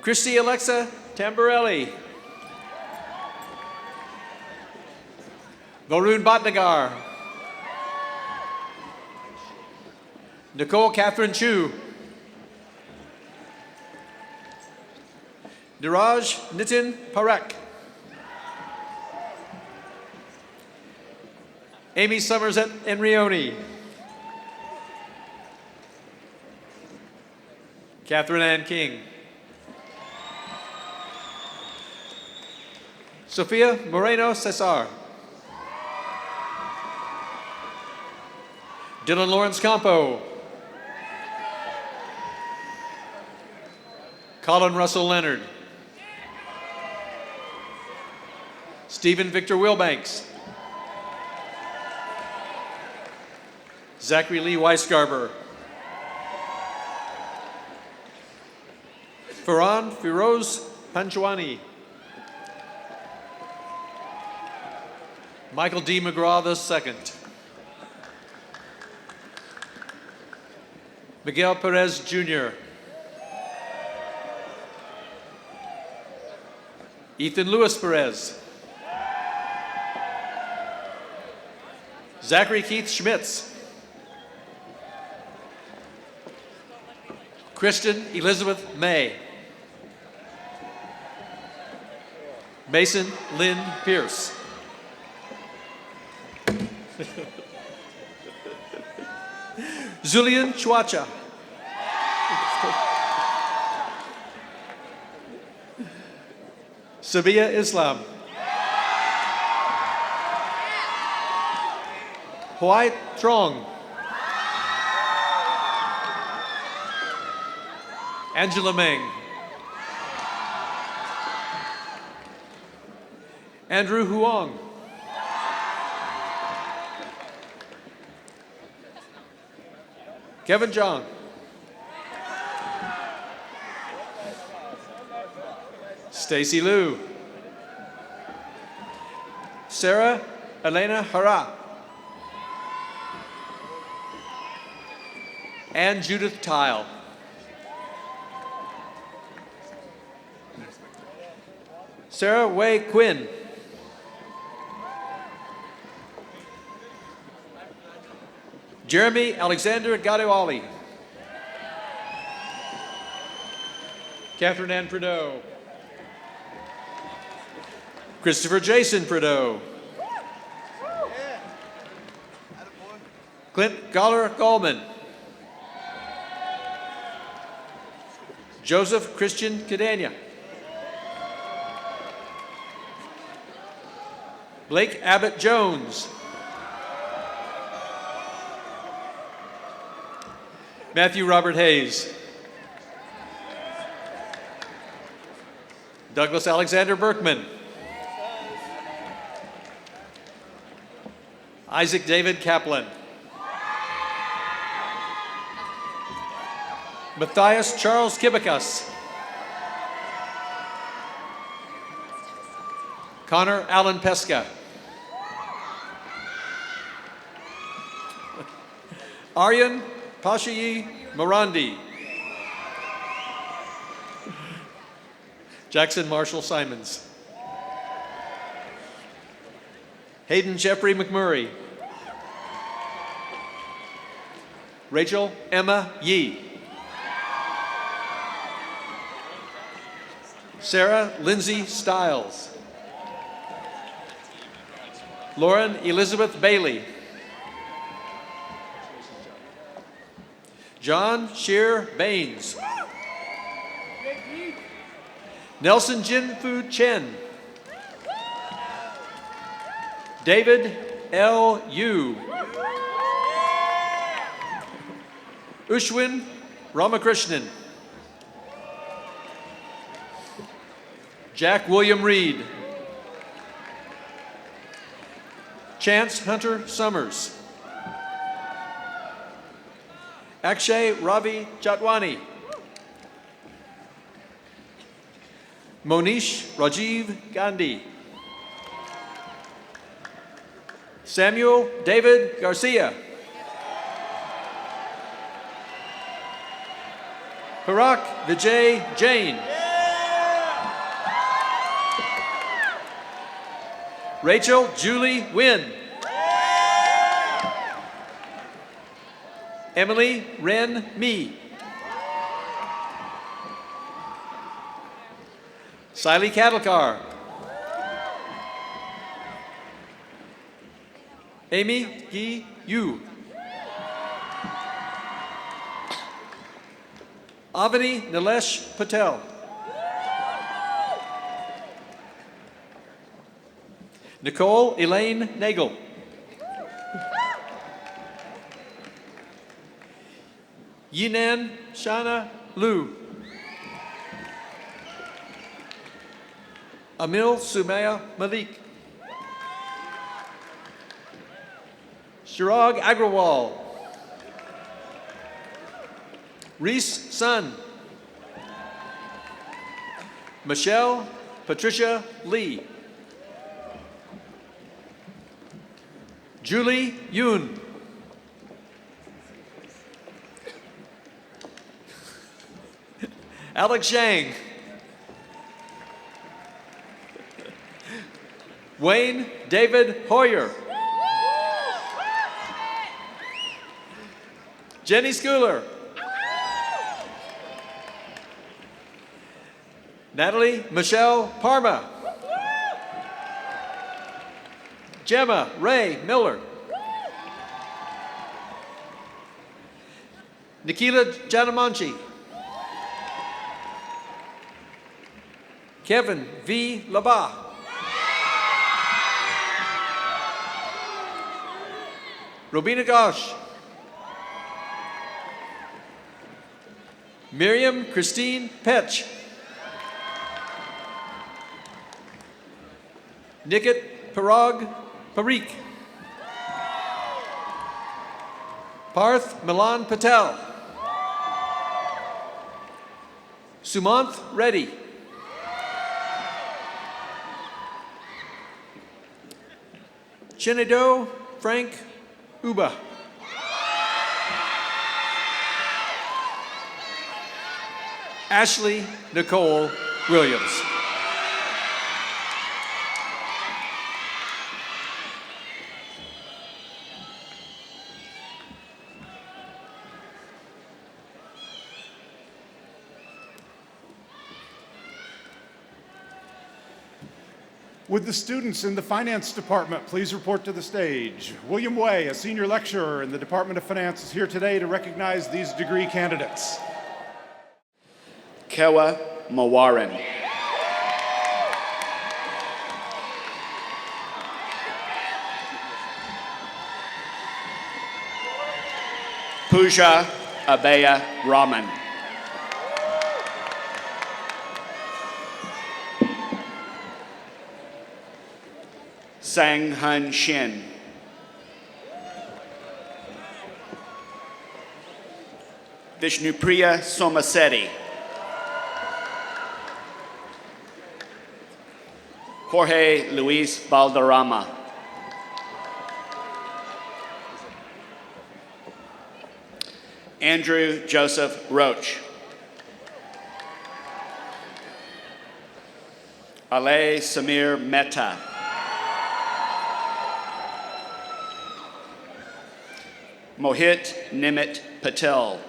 Christy Alexa Tamborelli. Varun Bhatnagar. Nicole Catherine Chu. Niraj Nitin Parekh. Amy Somerset Enrioni. Catherine Ann King. Sofia Moreno Cesar. Dylan Lawrence Campo. Colin Russell Leonard. Stephen Victor Wilbanks. Zachary Lee Weisgarber. Farhan Firoz Panjwani. Michael D. McGraw II. Miguel Perez Jr. Ethan Lewis Perez. Zachary Keith Schmitz. Kristen Elizabeth May. Mason Lynn Pierce. Zulian Chwacha. Sabia Islam. Hoai Trong. Angela Meng. Andrew Huang. Kevin Jong. Stacy Liu. Sarah Elena Hara. And Judith Tile. Sarah Wei Quinn. Jeremy Alexander Gadewali. Catherine Ann Prideaux. Christopher Jason Prideaux. Clint Goller Goldman. Joseph Christian Cadena. Blake Abbott Jones. Matthew Robert Hayes. Douglas Alexander Berkman. Isaac David Kaplan. Matthias Charles Kibikas. Connor Allen Pesca. Aryan Pashayi Marandi. Jackson Marshall Simons. Hayden Jeffrey McMurray. Rachel Emma Yee. Sarah Lindsay Stiles. Lauren Elizabeth Bailey. John Shear Baines. Nelson Jinfu Chen. David L. Yu. Ushwin Ramakrishnan. Jack William Reed. Chance Hunter Summers. Akshay Ravi Jatwani. Monish Rajiv Gandhi. Samuel David Garcia. Parak Vijay Jain. Rachel Julie Wynn. Emily Ren Me. Siley Kattlecar. Amy Gi Yu. Avani Nilesh Patel. Nicole Elaine Nagel. Yinan Shana Liu. Amil Sumaya Malik. Shirag Agrawal. Reese Sun. Michelle Patricia Lee. Julie Yoon. Alex Zhang. Wayne David Hoyer. Jenny Schooler. Natalie Michelle Parma. Gemma Ray Miller. Nikila Janamanchi. Kevin V. Laba. Robina Gosh. Miriam Christine Petch. Nikit Parag Parikh. Parth Milan Patel. Sumanth Reddy. Shenado Frank Uba. Ashley Nicole Williams. Would the students in the finance department please report to the stage? William Way, a senior lecturer in the Department of Finance, is here today to recognize these degree candidates. Kewa Mawaran. Pooja Abaya Raman. Sang Hun Shin. Vishnupriya Somasetti. Jorge Luis Valderrama. Andrew Joseph Roach. Ale Samir Mehta. Mohit Nimit Patel.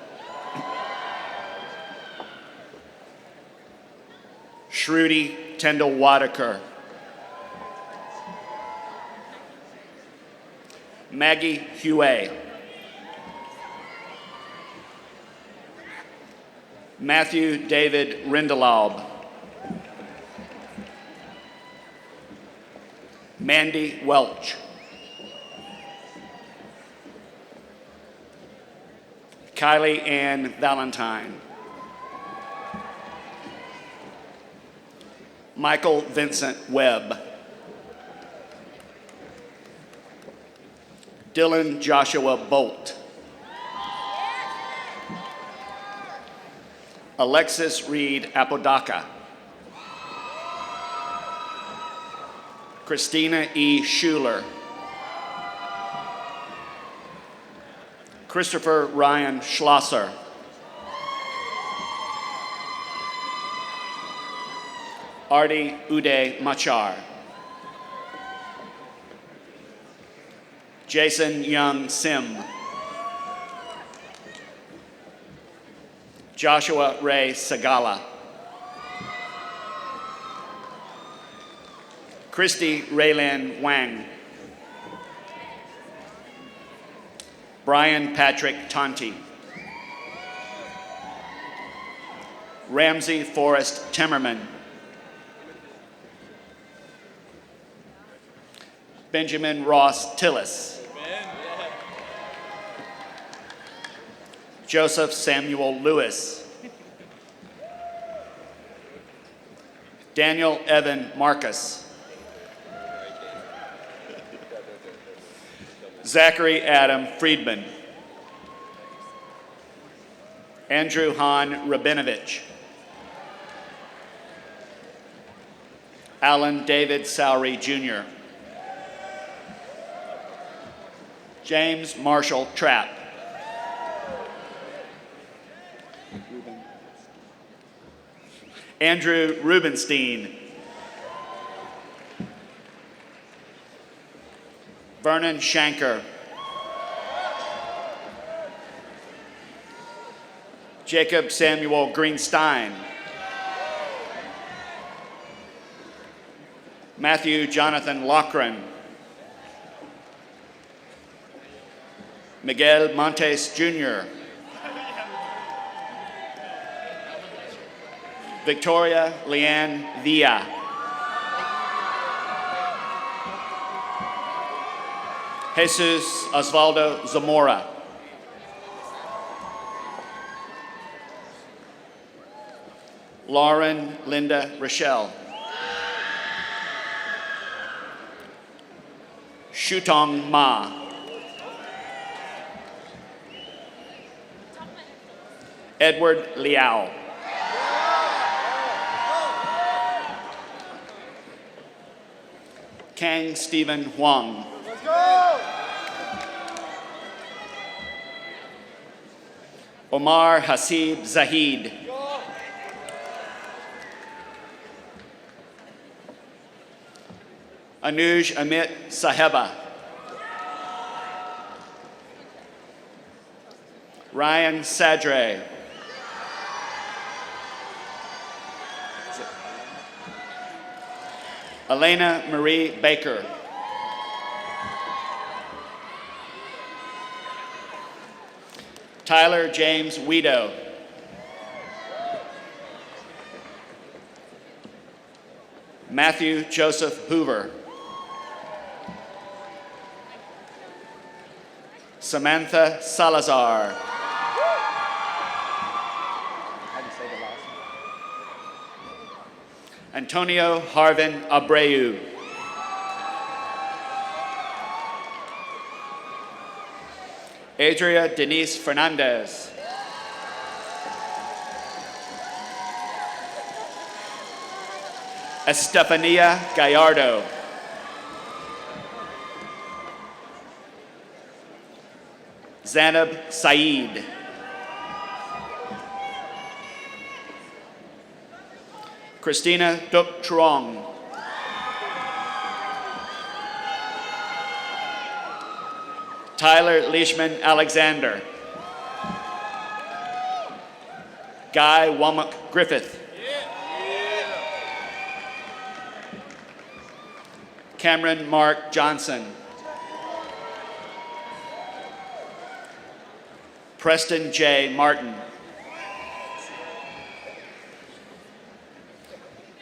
Shruti Tendal Wadekar. Maggie Huey. Matthew David Rindalaub. Mandy Welch. Kylie Ann Valentine. Michael Vincent Webb. Dylan Joshua Bolt. Alexis Reed Apodaca. Christina E. Schuler. Christopher Ryan Schlosser. Artie Uday Machar. Jason Young Sim. Joshua Ray Sagala. Christy Raylan Wang. Brian Patrick Tonti. Ramsey Forrest Timmerman. Benjamin Ross Tillis. Joseph Samuel Lewis. Daniel Evan Marcus. Zachary Adam Friedman. Andrew Han Rabinovich. Alan David Sowry Jr. James Marshall Trapp. Andrew Rubenstein. Vernon Shanker. Jacob Samuel Greenstein. Matthew Jonathan Loughran. Miguel Montes Jr. Victoria Leanne Villa. Jesus Osvaldo Zamora. Lauren Linda Rochelle. Shutong Ma. Edward Liao. Kang Stephen Huang. Omar Hasib Zahid. Anuj Amit Saheba. Ryan Sadre. Elena Marie Baker. Tyler James Weedo. Matthew Joseph Hoover. Samantha Salazar. Antonio Harvin Abreu. Adria Denise Fernandez. Estefania Gallardo. Zanab Saeed. Christina Duk Truong. Tyler Leishman Alexander. Guy Womack Griffith. Cameron Mark Johnson. Preston J. Martin.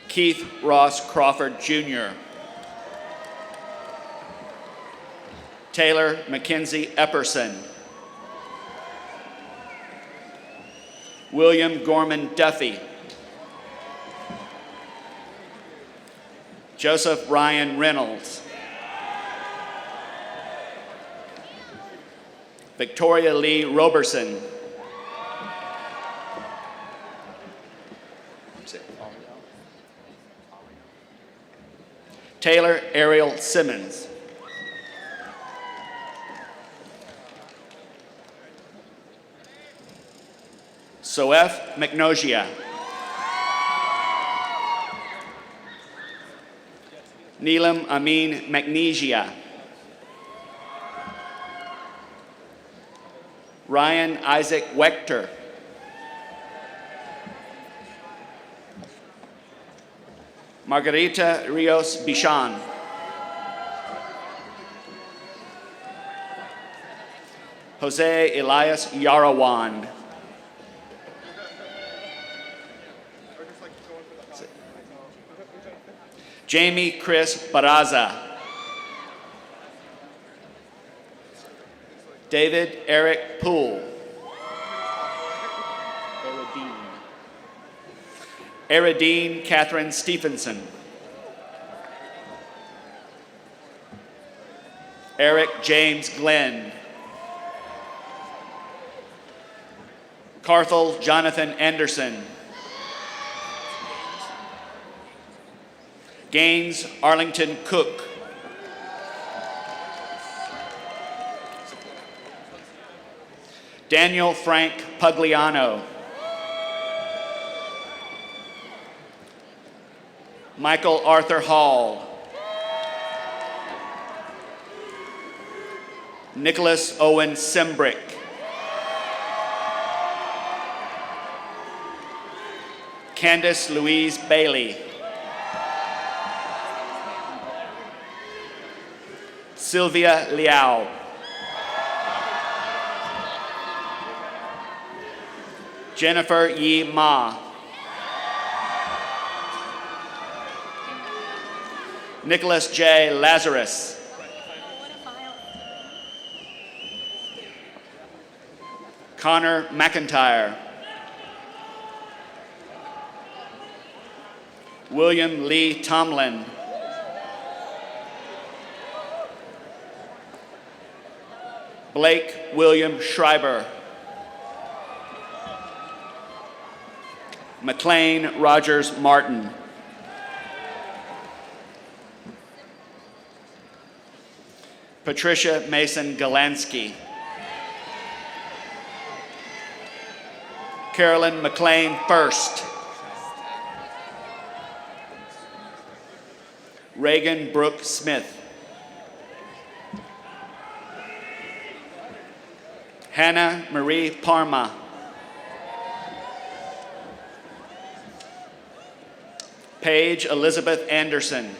Keith Ross Crawford Jr. Taylor Mackenzie Epperson. William Gorman Duffy. Joseph Ryan Reynolds. Victoria Lee Roberson. Taylor Ariel Simmons. Soef McNogia. Neelam Amin Magnesia. Ryan Isaac Wechter. Margarita Rios Bichan. Jose Elias Yarawan. Jamie Chris Baraza. David Eric Poole. Eridine Catherine Stephenson. Eric James Glenn. Carthel Jonathan Anderson. Gaines Arlington Cook. Daniel Frank Pugliano. Michael Arthur Hall. Nicholas Owen Sembrick. Candace Louise Bailey. Sylvia Liao. Jennifer Yi Ma. Nicholas J. Lazarus. Connor McIntyre. William Lee Tomlin. Blake William Schreiber. McLean Rogers Martin. Patricia Mason Galansky. Carolyn McLean First. Reagan Brooke Smith. Hannah Marie Parma. Paige Elizabeth Anderson.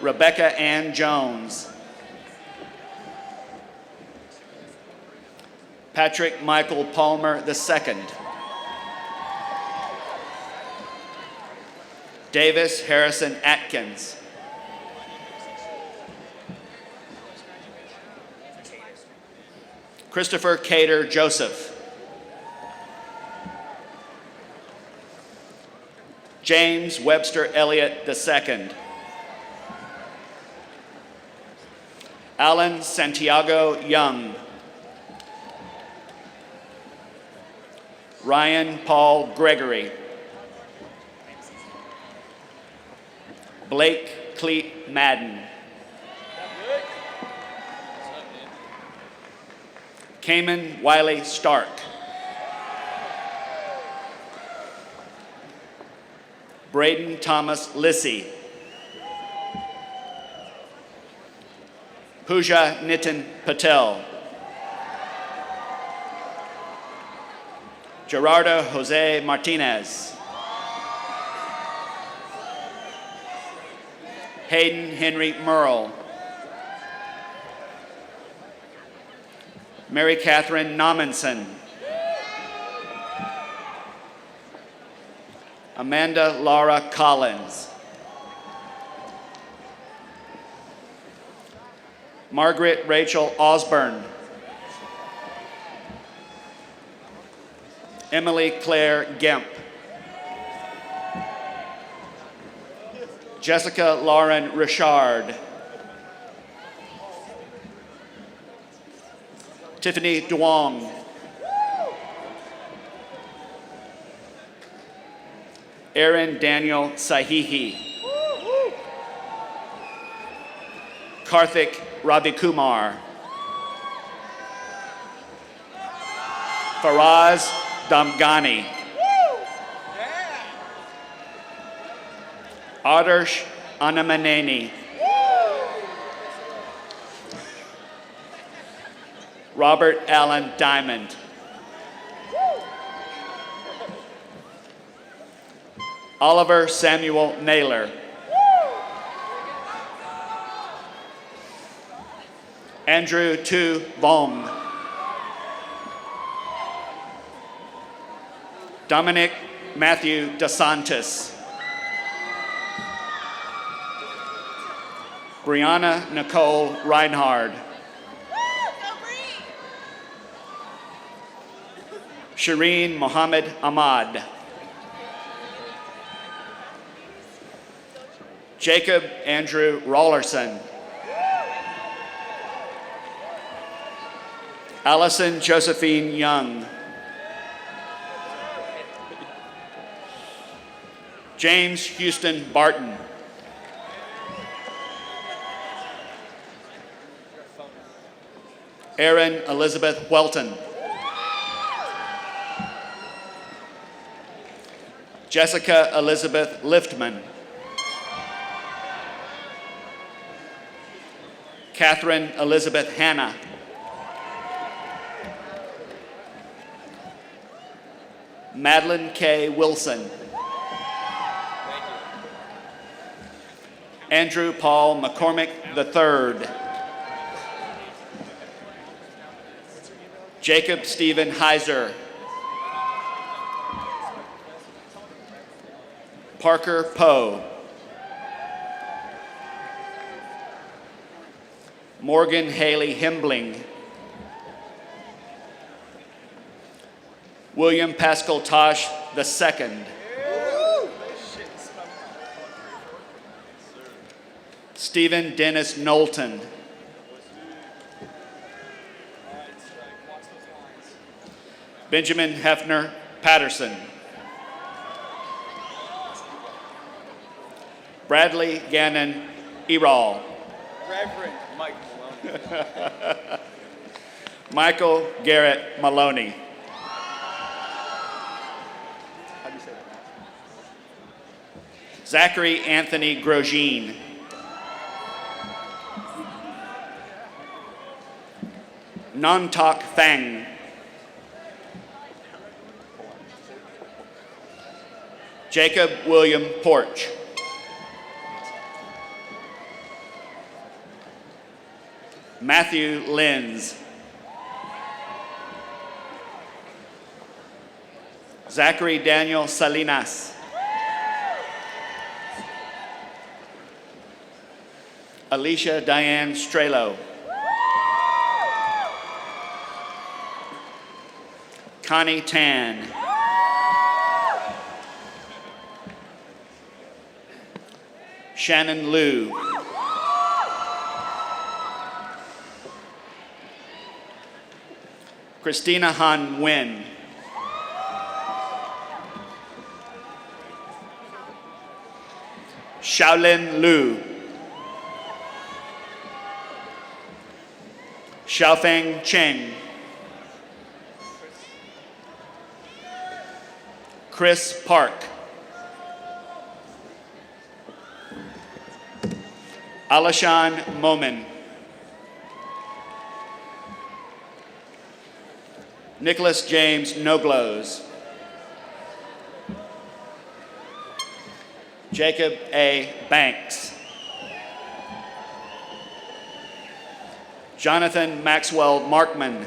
Rebecca Ann Jones. Patrick Michael Palmer II. Davis Harrison Atkins. Christopher Cater Joseph. James Webster Elliott II. Alan Santiago Young. Ryan Paul Gregory. Blake Cleet Madden. Cayman Wiley Stark. Braden Thomas Lissy. Pooja Nitin Patel. Gerardo Jose Martinez. Hayden Henry Merle. Mary Catherine Nominson. Amanda Laura Collins. Margaret Rachel Osborne. Emily Claire Gemp. Jessica Lauren Richard. Tiffany Duong. Aaron Daniel Sahihi. Karthik Ravikumar. Faraz Damgani. Adarsh Anamaneni. Robert Allen Diamond. Oliver Samuel Naylor. Andrew Tu Vong. Dominic Matthew DeSantis. Brianna Nicole Reinhard. Shireen Mohammed Ahmad. Jacob Andrew Rollerson. Allison Josephine Young. James Houston Barton. Erin Elizabeth Welton. Jessica Elizabeth Liftman. Catherine Elizabeth Hanna. Madeline K. Wilson. Andrew Paul McCormick III. Jacob Stephen Heiser. Parker Poe. Morgan Haley Himbling. William Pascal Tosh II. Stephen Dennis Knowlton. Benjamin Hefner Patterson. Bradley Gannon Eral. Reverend Mike Maloney. Michael Garrett Maloney. Zachary Anthony Grosjean. Nantok Fang. Jacob William Porch. Matthew Lenz. Zachary Daniel Salinas. Alicia Diane Strelo. Connie Tan. Shannon Liu. Christina Han Nguyen. Xiaolin Liu. Xiaofeng Cheng. Chris Park. Alishan Momin. Nicholas James Noglows. Jacob A. Banks. Jonathan Maxwell Markman.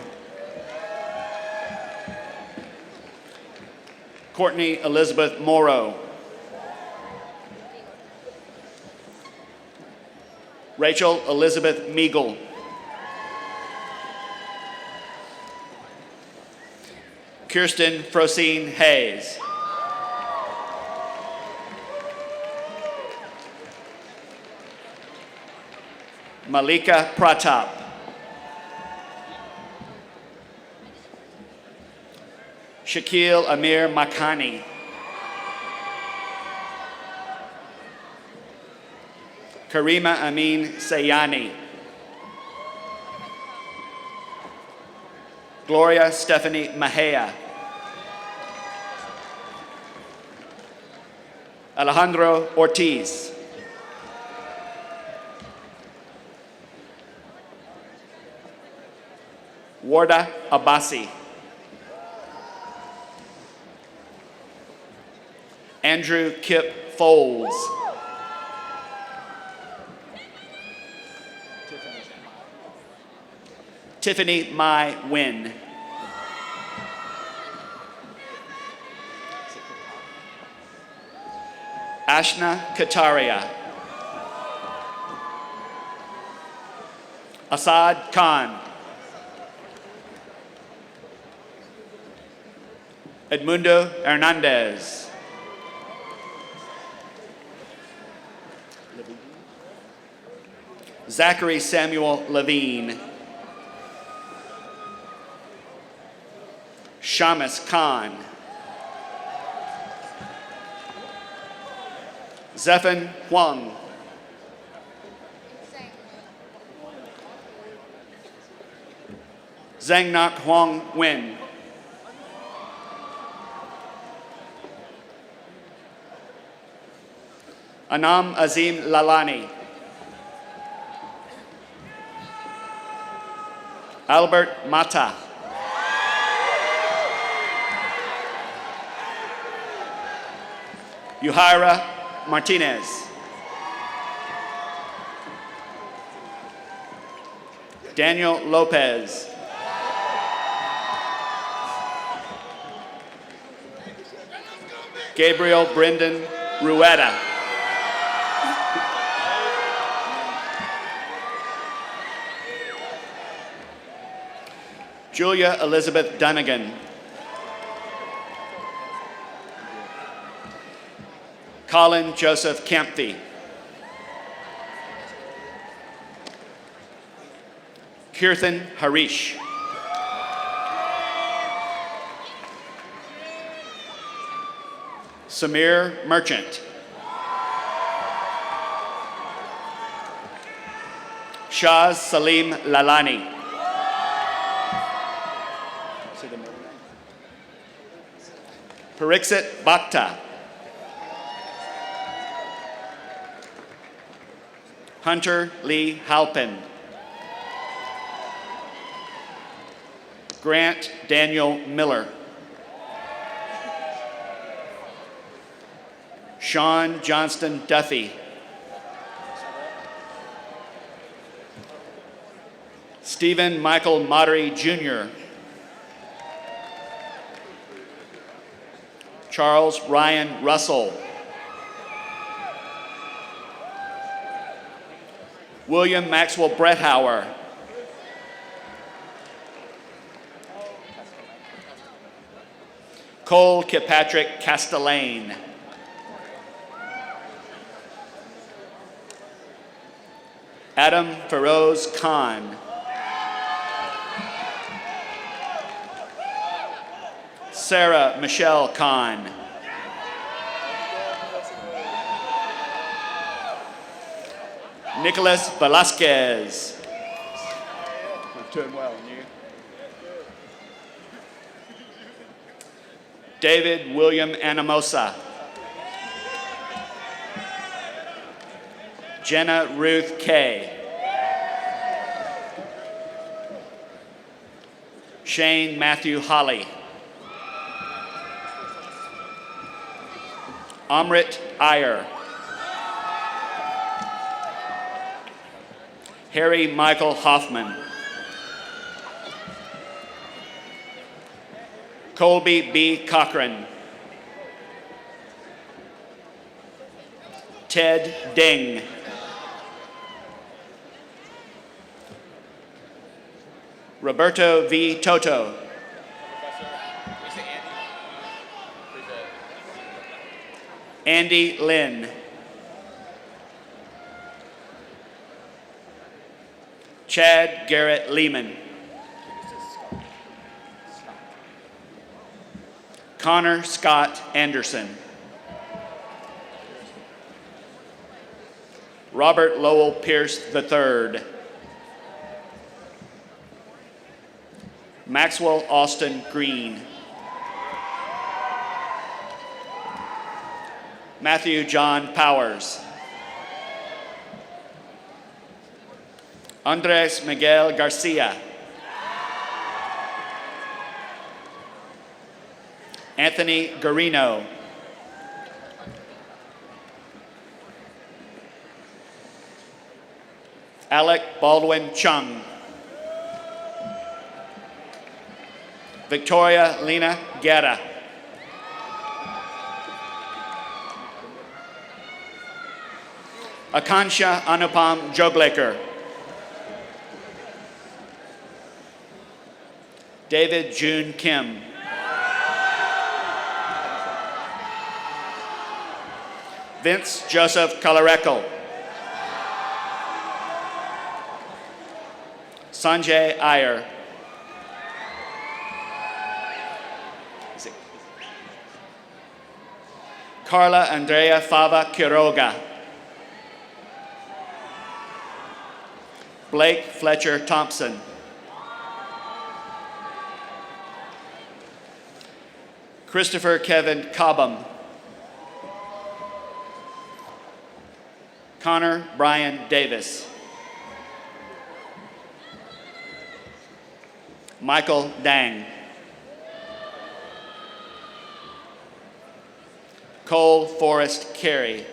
Courtney Elizabeth Morrow. Rachel Elizabeth Meagle. Kirsten Frosine Hayes. Malika Pratap. Shaquille Amir Makani. Karima Amin Sayani. Gloria Stephanie Mahea. Alejandro Ortiz. Warda Abbasi. Andrew Kip Foles. Tiffany Mai Wynn. Ashna Kataria. Assad Khan. Edmundo Hernandez. Zachary Samuel Levine. Shamus Khan. Zephan Huang. Zhangnak Huang Nguyen. Anam Azim Lalani. Albert Mata. Yuhaira Martinez. Daniel Lopez. Gabriel Brendan Rueda. Julia Elizabeth Dunnigan. Colin Joseph Kempty. Kirthan Harish. Samir Merchant. Shaz Salim Lalani. Pariksit Bhakta. Hunter Lee Halpin. Grant Daniel Miller. Sean Johnston Duffy. Stephen Michael Mottery Jr. Charles Ryan Russell. William Maxwell Brethauer. Cole Kilpatrick Castellane. Adam Feroz Khan. Sarah Michelle Khan. Nicholas Velasquez. Doing well, and you? David William Anamosa. Jenna Ruth Kay. Shane Matthew Holly. Amrit Iyer. Harry Michael Hoffman. Colby B. Cochran. Ted Ding. Roberto V. Toto. Andy Lynn. Chad Garrett Lehman. Connor Scott Anderson. Robert Lowell Pierce III. Maxwell Austin Green. Matthew John Powers. Andres Miguel Garcia. Anthony Garino. Alec Baldwin Chung. Victoria Lena Guerra. Akansha Anupam Joglaker. David June Kim. Vince Joseph Calareco. Sanjay Iyer. Carla Andrea Fava Quiroga. Blake Fletcher Thompson. Christopher Kevin Cobham. Connor Brian Davis. Michael Dang. Cole Forrest Carey.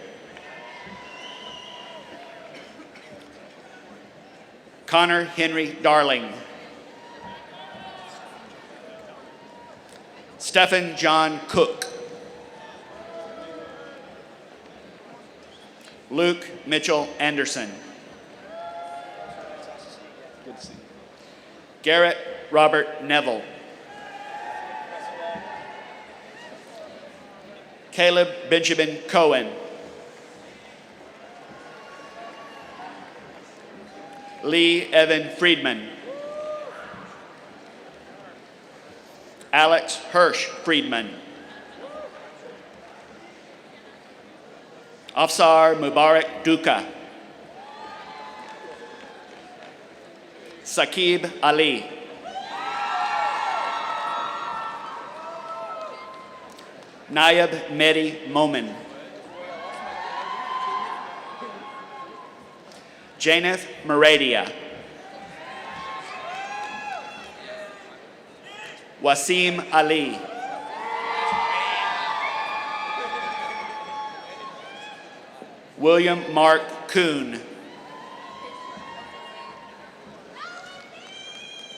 Connor Henry Darling. Stephen John Cook. Luke Mitchell Anderson. Good to see you. Garrett Robert Neville. Caleb Benjamin Cohen. Lee Evan Friedman. Alex Hirsch Friedman. Afsar Mubarak Duka. Saqib Ali. Nayab Mehdi Momin. Janeth Meradia. Wasim Ali. William Mark Kuhn.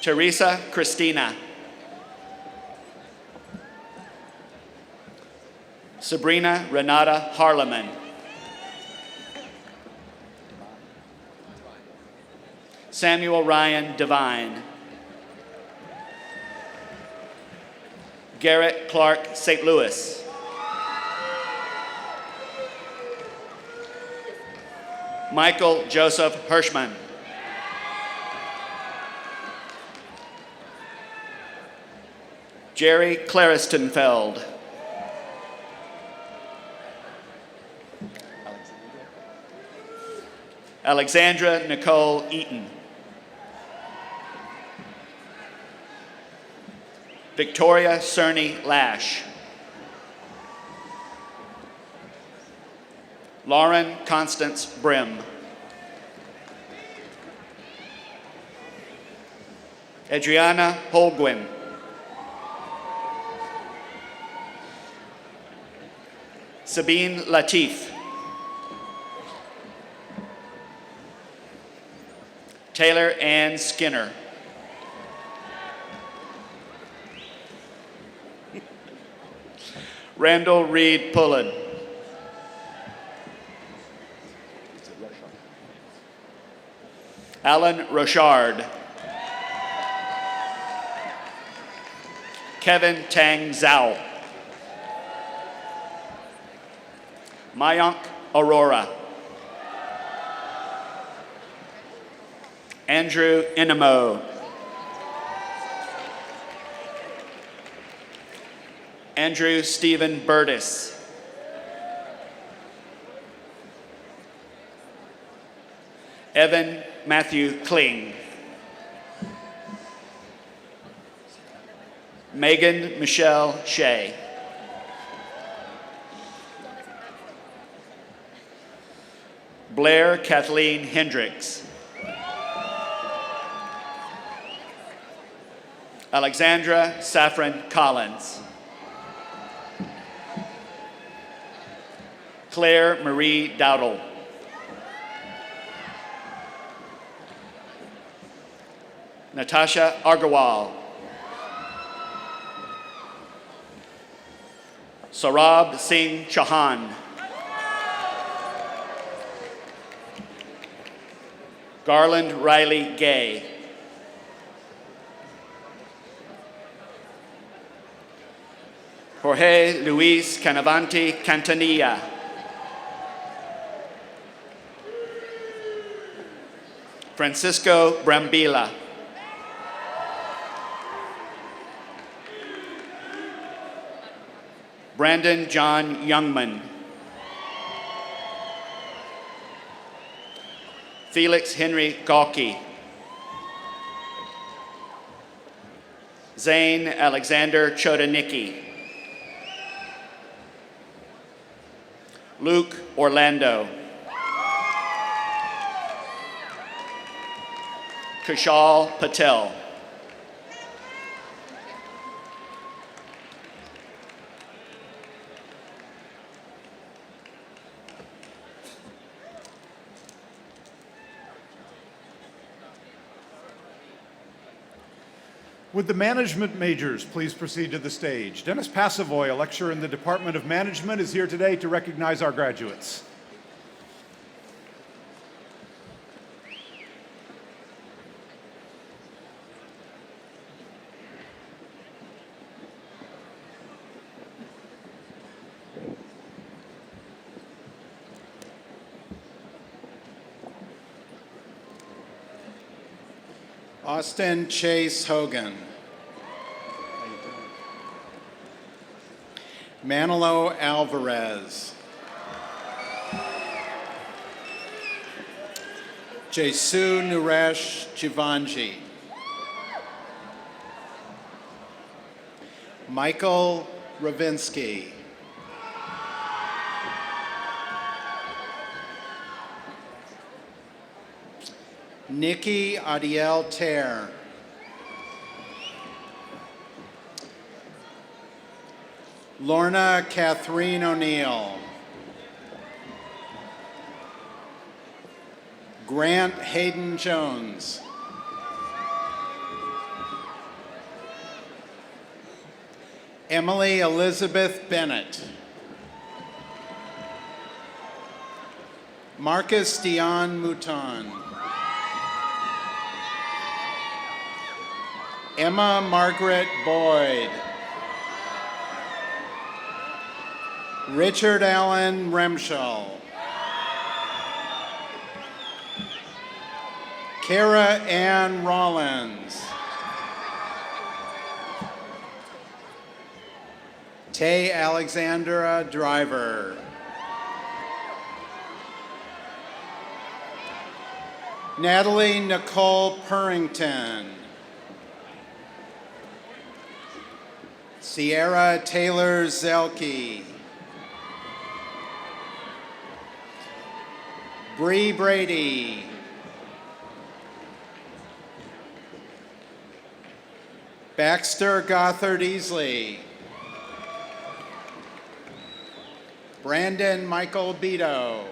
Teresa Christina. Sabrina Renata Harleman. Samuel Ryan Devine. Garrett Clark St. Louis. Michael Joseph Hirschman. Jerry Claristenfeld. Alexandra Nicole Eaton. Victoria Cerny Lash. Lauren Constance Brim. Adriana Holguin. Sabine Latif. Taylor Ann Skinner. Randall Reed Pullen. Alan Rochard. Kevin Tang Zhao. Mayank Aurora. Andrew Inamo. Andrew Stephen Burtis. Evan Matthew Kling. Megan Michelle Shea. Blair Kathleen Hendricks. Alexandra Saffron Collins. Claire Marie Dowdle. Natasha Agarwal. Sarab Singh Chauhan. Garland Riley Gay. Jorge Luis Canavanti Cantanilla. Francisco Brambila. Brandon John Youngman. Felix Henry Gawke. Zane Alexander Chodanicki. Luke Orlando. Kushal Patel. Would the management majors please proceed to the stage? Dennis Passavoy, a lecturer in the Department of Management, is here today to recognize our graduates. Austin Chase Hogan. Manilo Alvarez. Jesu Nuresh Jivanji. Michael Ravinsky. Nikki Adiel Ter. Lorna Catherine O'Neill. Grant Hayden Jones. Emily Elizabeth Bennett. Marcus Dion Mouton. Emma Margaret Boyd. Richard Allen Remschel. Kara Ann Rollins. Tay Alexandra Driver. Natalie Nicole Purrington. Sierra Taylor Zelke. Bree Brady. Baxter Gothard Easley. Brandon Michael Beto.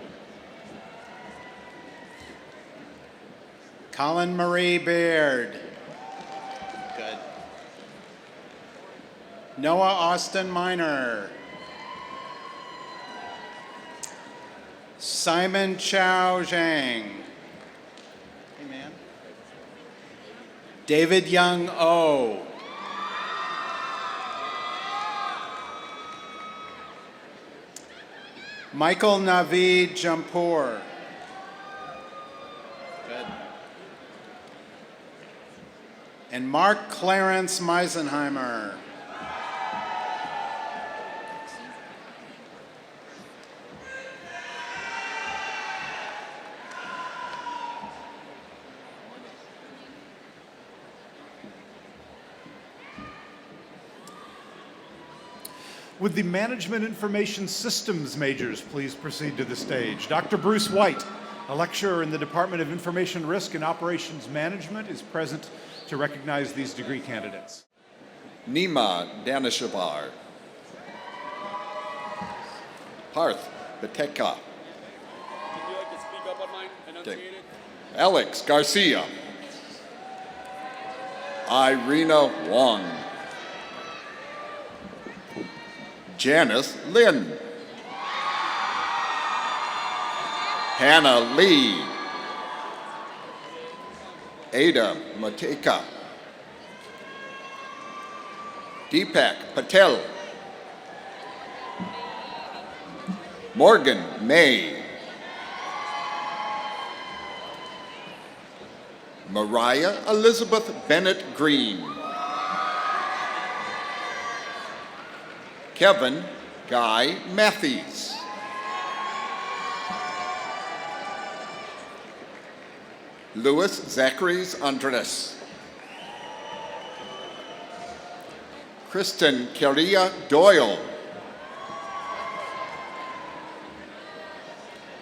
Colin Marie Baird. Good. Noah Austin Miner. Simon Chow Zhang. Hey, man. David Young O. Michael Naveed Jampour. Good. And Mark Clarence Meisenheimer. Would the Management Information Systems majors please proceed to the stage? Dr. Bruce White, a lecturer in the Department of Information Risk and Operations Management, is present to recognize these degree candidates. Nima Danishavar. Parth Bateka. Would you like to speak up on mine? Enunciate it? Alex Garcia. Irina Wong. Janice Lin. Hannah Lee. Ada Mateka. Deepak Patel. Morgan May. Mariah Elizabeth Bennett Green. Kevin Guy Matthews. Louis Zacharies Andres. Kristen Keria Doyle.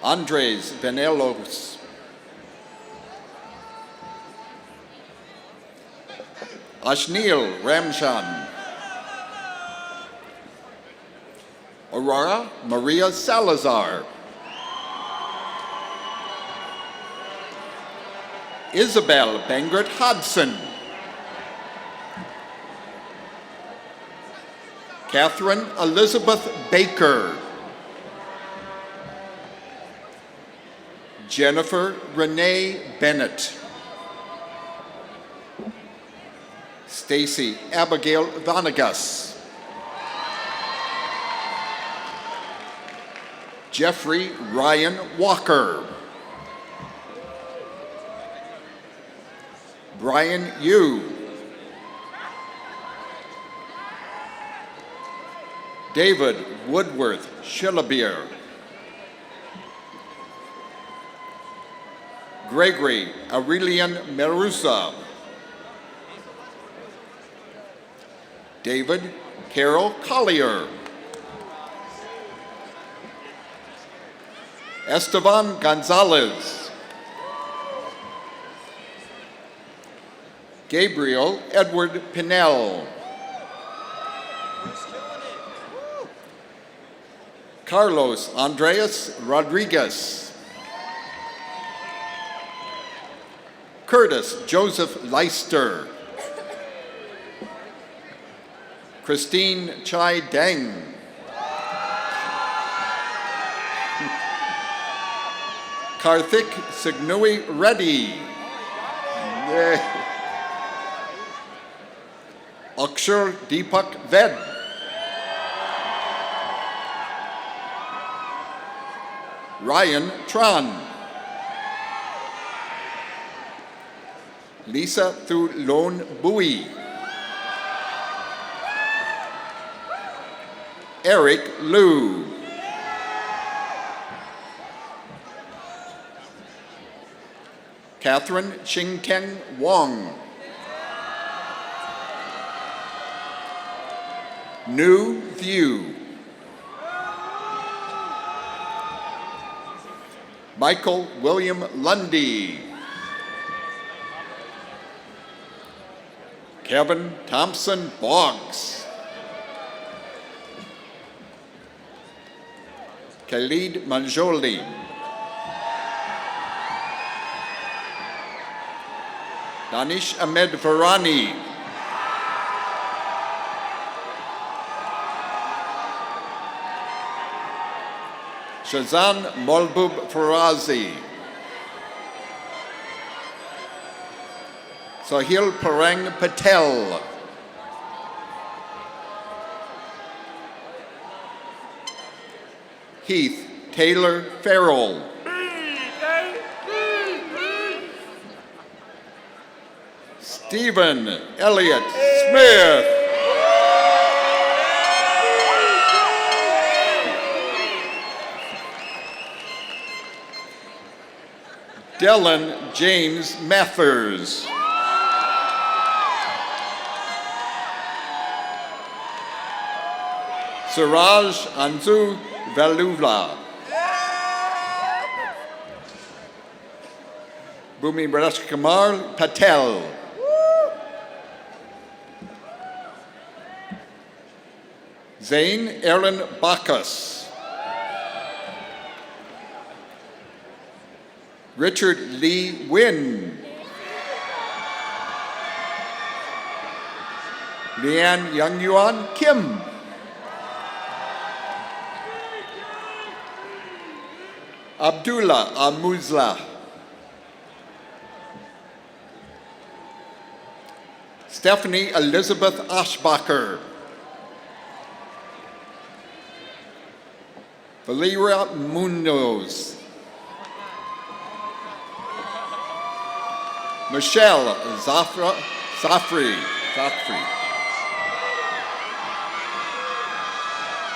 Andres Venelos. Ashnil Ramshan. Aurora Maria Salazar. Isabel Bangert Hodson. Catherine Elizabeth Baker. Jennifer Renee Bennett. Stacy Abigail Vanegas. Jeffrey Ryan Walker. Brian Yu. David Woodworth Shillabeer. Gregory Aurelian Merusa. David Carol Collier. Esteban Gonzalez. Gabriel Edward Pinnell. Carlos Andreas Rodriguez. Curtis Joseph Leister. Christine Chai Deng. Karthik Signui Reddy. Akshar Deepak Ved. Ryan Tran. Lisa Thu Lon Bui. Eric Liu. Catherine Xingteng Wong. New View. Michael William Lundy. Kevin Thompson Boggs. Khalid Manjoli. Danish Ahmed Varani. Shazan Molbub Farazi. Sahil Parang Patel. Heath Taylor Farrell. Stephen Elliott Smith. Dylan James Mathers. Siraj Anzu Valula. Bhumi Kamar Patel. Zain Aaron Bacchus. Richard Lee Wynn. Leanne Youngyuan Kim. Abdullah Amuzla. Stephanie Elizabeth Ashbacher. Valeria Munoz. Michelle Zafri.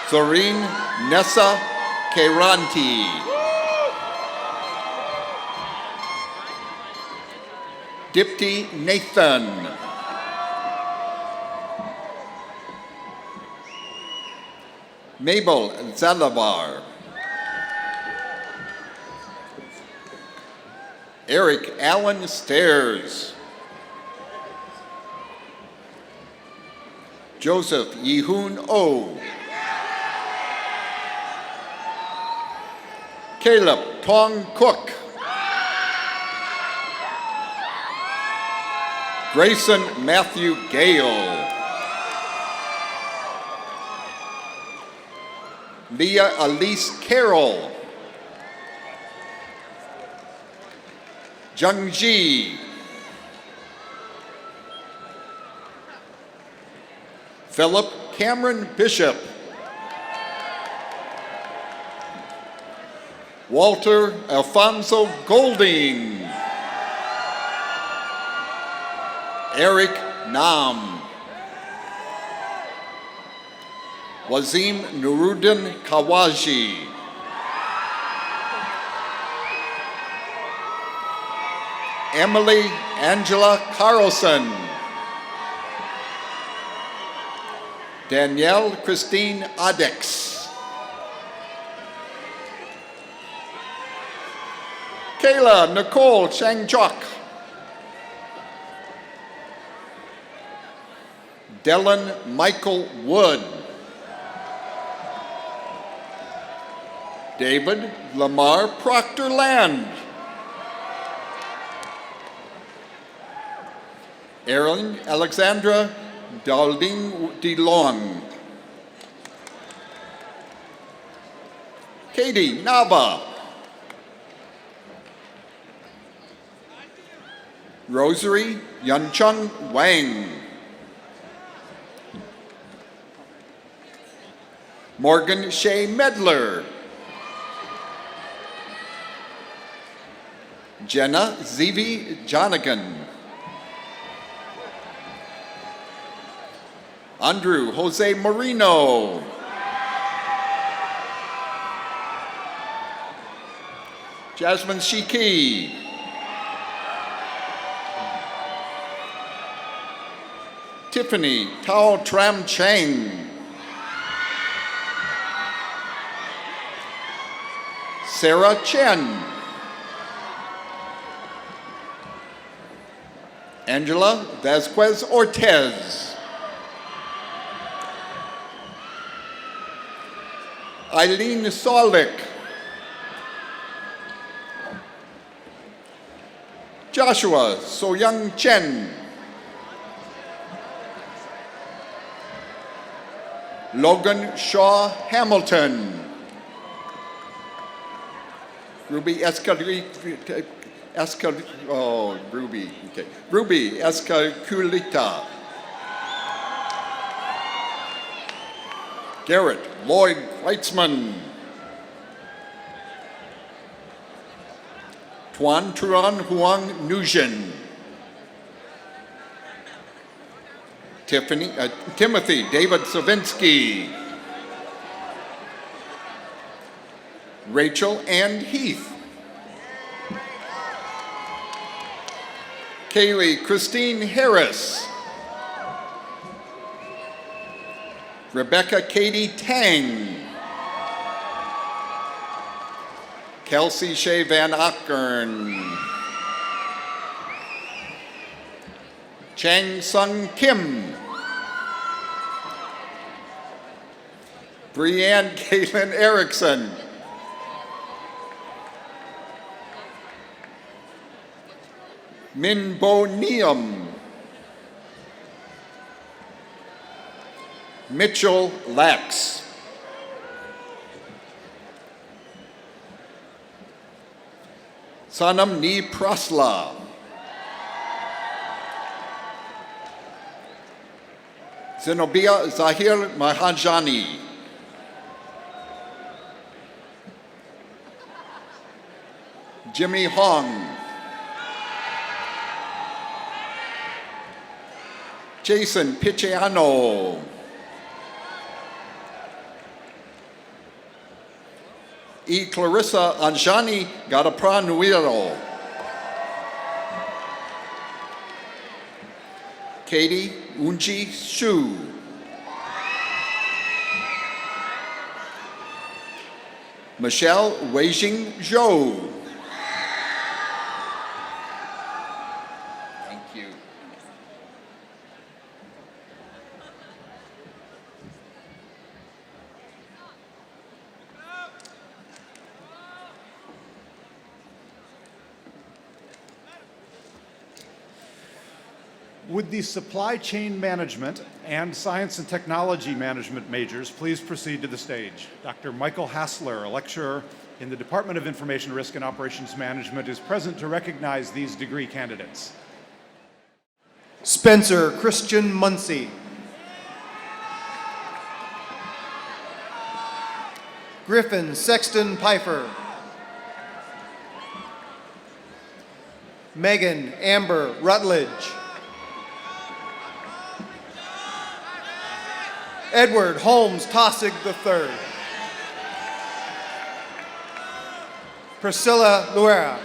Zoreen Nessa Keranti. Dipti Nathan. Mabel Zalavar. Eric Allen Stairs. Joseph Yehun O. Caleb Tong Cook. Grayson Matthew Gale. Leah Elise Carroll. Zheng Ji. Philip Cameron Bishop. Walter Alfonso Golding. Eric Nam. Wazim Nuruddin Kawaji. Emily Angela Carlson. Danielle Christine Adex. Kayla Nicole Changjok. Dylan Michael Wood. David Lamar Proctor Land. Erin Alexandra Dalding DeLong. Katie Nava. Rosary Yunchung Wang. Morgan Shea Medler. Jenna Zivi Jonigan. Andrew Jose Marino. Jasmine Shiki. Tiffany Tao Tram Cheng. Sarah Chen. Angela Vasquez Ortez. Eileen Solik. Joshua Soyoung Chen. Logan Shaw Hamilton. Ruby Ruby Escalculita. Garrett Lloyd Weitzman. Tuan Truan Huang Nugent. Timothy David Savinsky. Rachel Ann Heath. Kaylee Christine Harris. Rebecca Katie Tang. Kelsey Shea Van Akkern. Chang Sung Kim. Brianne Caitlin Erickson. Min Bo Neum. Mitchell Lax. Sanam Ni Prasla. Zenobia Zahir Mahajani. Jimmy Hong. Jason Picciano. E. Clarissa Anjani Gadapranuiro. Katie Unji Shu. Michelle Weijing Zhou. Thank you. Would the supply chain management and science and technology management majors please proceed to the stage? Dr. Michael Hassler, a lecturer in the Department of Information Risk and Operations Management, is present to recognize these degree candidates. Spencer Christian Muncie. Griffin Sexton Pfeiffer. Megan Amber Rutledge. Edward Holmes Tossig III. Priscilla Luera.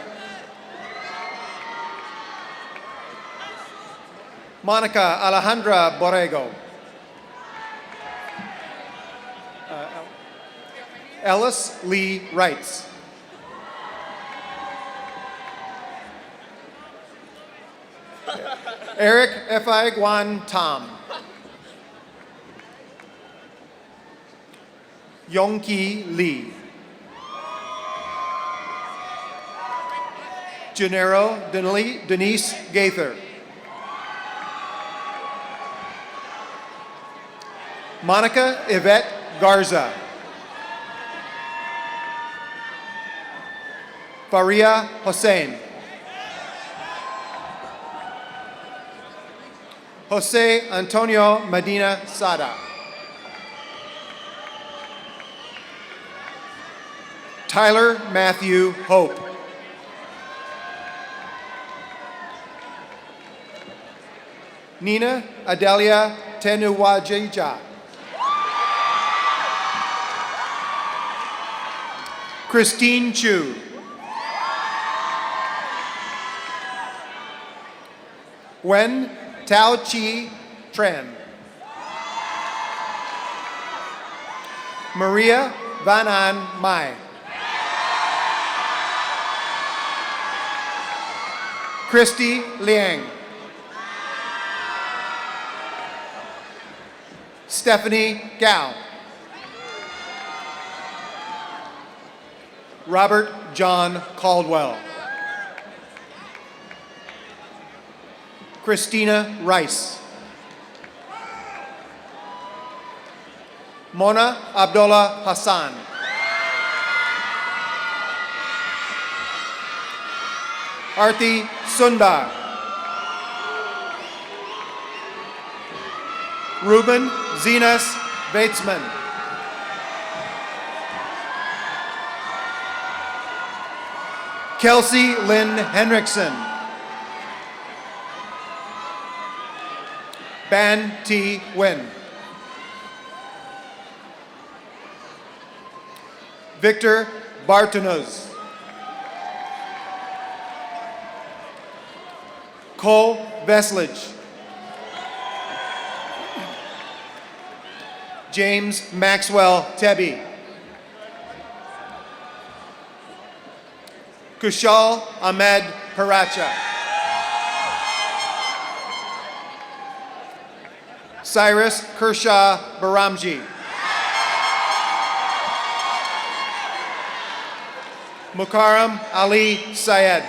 Monica Alejandra Borrego. Ellis Lee Wrights. Eric F.I. Guan Tom. Yongki Lee. Gennaro Denise Gaither. Monica Yvette Garza. Faria Hossein. Jose Antonio Medina Sada. Tyler Matthew Hope. Nina Adelia Tenuwajija. Christine Chu. Wen Tao Chi Tran. Maria Van An Mai. Christy Liang. Stephanie Gao. Robert John Caldwell. Christina Rice. Mona Abdullah Hassan. Arti Sundar. Ruben Zenas Batesman. Kelsey Lynn Henriksen. Ban T. Nguyen. Victor Bartonos. Cole Veslige. James Maxwell Tebby. Kushal Ahmed Paracha. Cyrus Kershaw Baramji. Mukarram Ali Syed.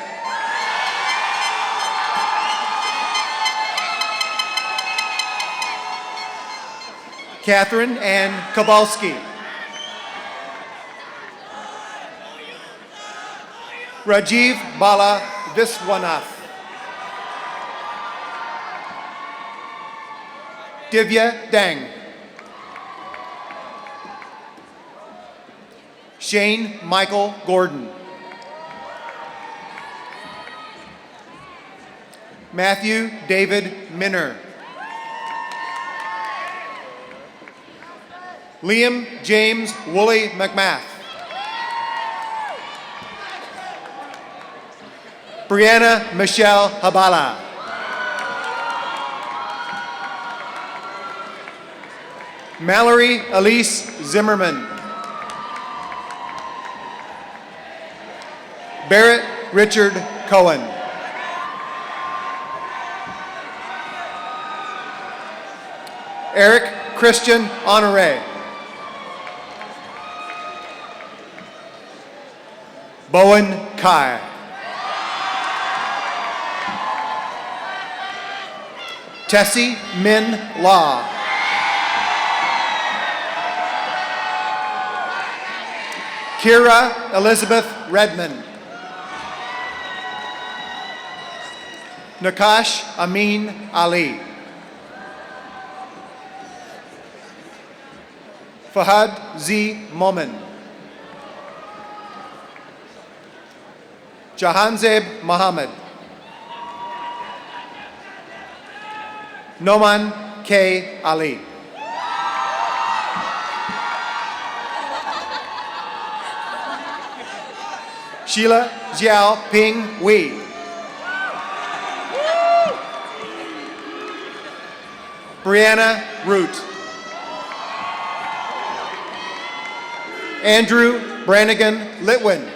Catherine Ann Kabalski. Rajiv Bala Viswanath. Divya Dang. Shane Michael Gordon. Matthew David Minner. Liam James Woolley McMath. Brianna Michelle Habala. Mallory Elise Zimmerman. Barrett Richard Cohen. Eric Christian Honore. Bowen Kai. Tessie Min Law. Kira Elizabeth Redmond. Nakash Amin Ali. Fahad Z. Momin. Jahanzeb Mohammed. Noman K. Ali. Sheila Jiao Ping Wei. Brianna Root. Andrew Brannigan Litwin.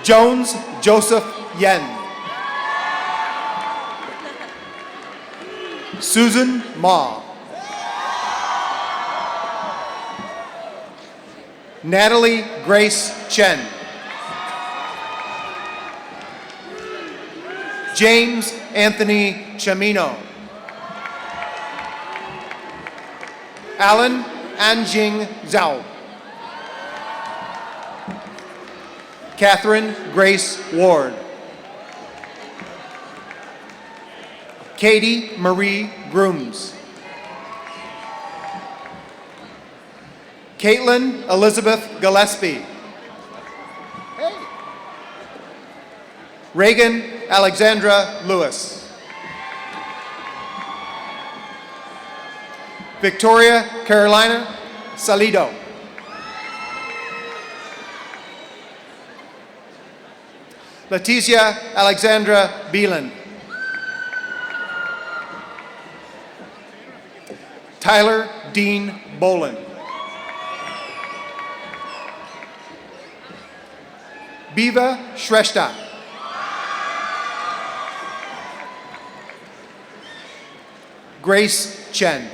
Jones Joseph Yen. Susan Ma. Natalie Grace Chen. James Anthony Chamino. Alan Anjing Zhao. Catherine Grace Ward. Katie Marie Grooms. Caitlin Elizabeth Gillespie. Reagan Alexandra Lewis. Victoria Carolina Salido. Leticia Alexandra Beelan. Tyler Dean Bolin. Biva Shrestha. Grace Chen.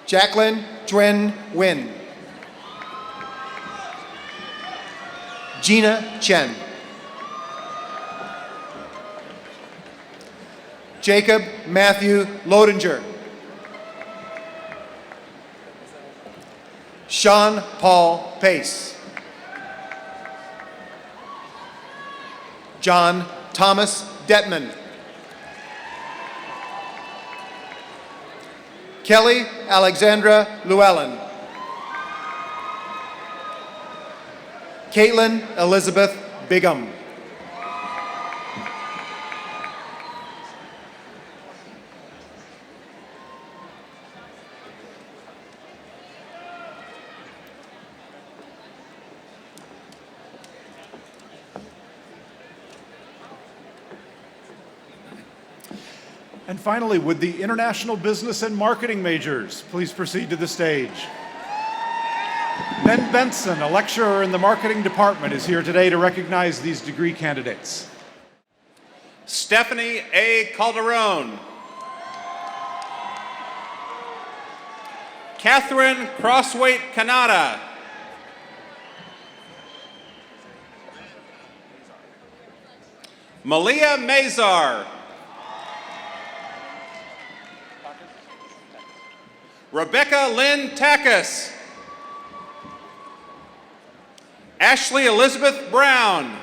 Jacqueline Juen Nguyen. Gina Chen. Jacob Matthew Lodinger. Sean Paul Pace. John Thomas Detman. Kelly Alexandra Llewellyn. Caitlin Elizabeth Bigham. And finally, would the International Business and Marketing majors please proceed to the stage? Ben Benson, a lecturer in the marketing department, is here today to recognize these degree candidates. Stephanie A. Calderon. Catherine Crossweight Kanata. Malia Mazar. Rebecca Lynn Takis. Ashley Elizabeth Brown.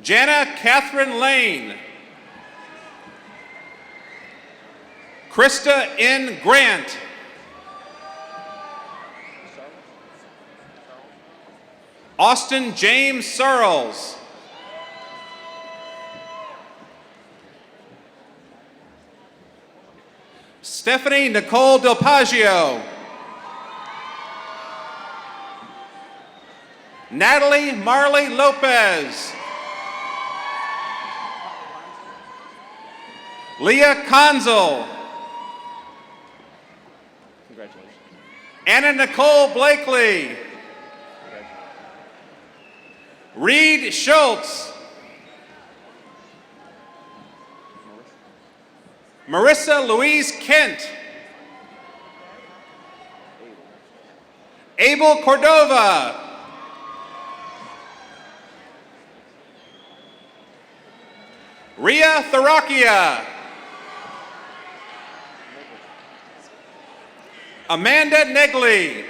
Jana Catherine Lane. Krista N. Grant. Austin James Searles. Stephanie Nicole Del Paggio. Natalie Marley Lopez. Leah Conzel. Congratulations. Anna Nicole Blakely. Reed Schultz. Marissa Louise Kent. Abel Cordova. Ria Tharakia. Amanda Negley.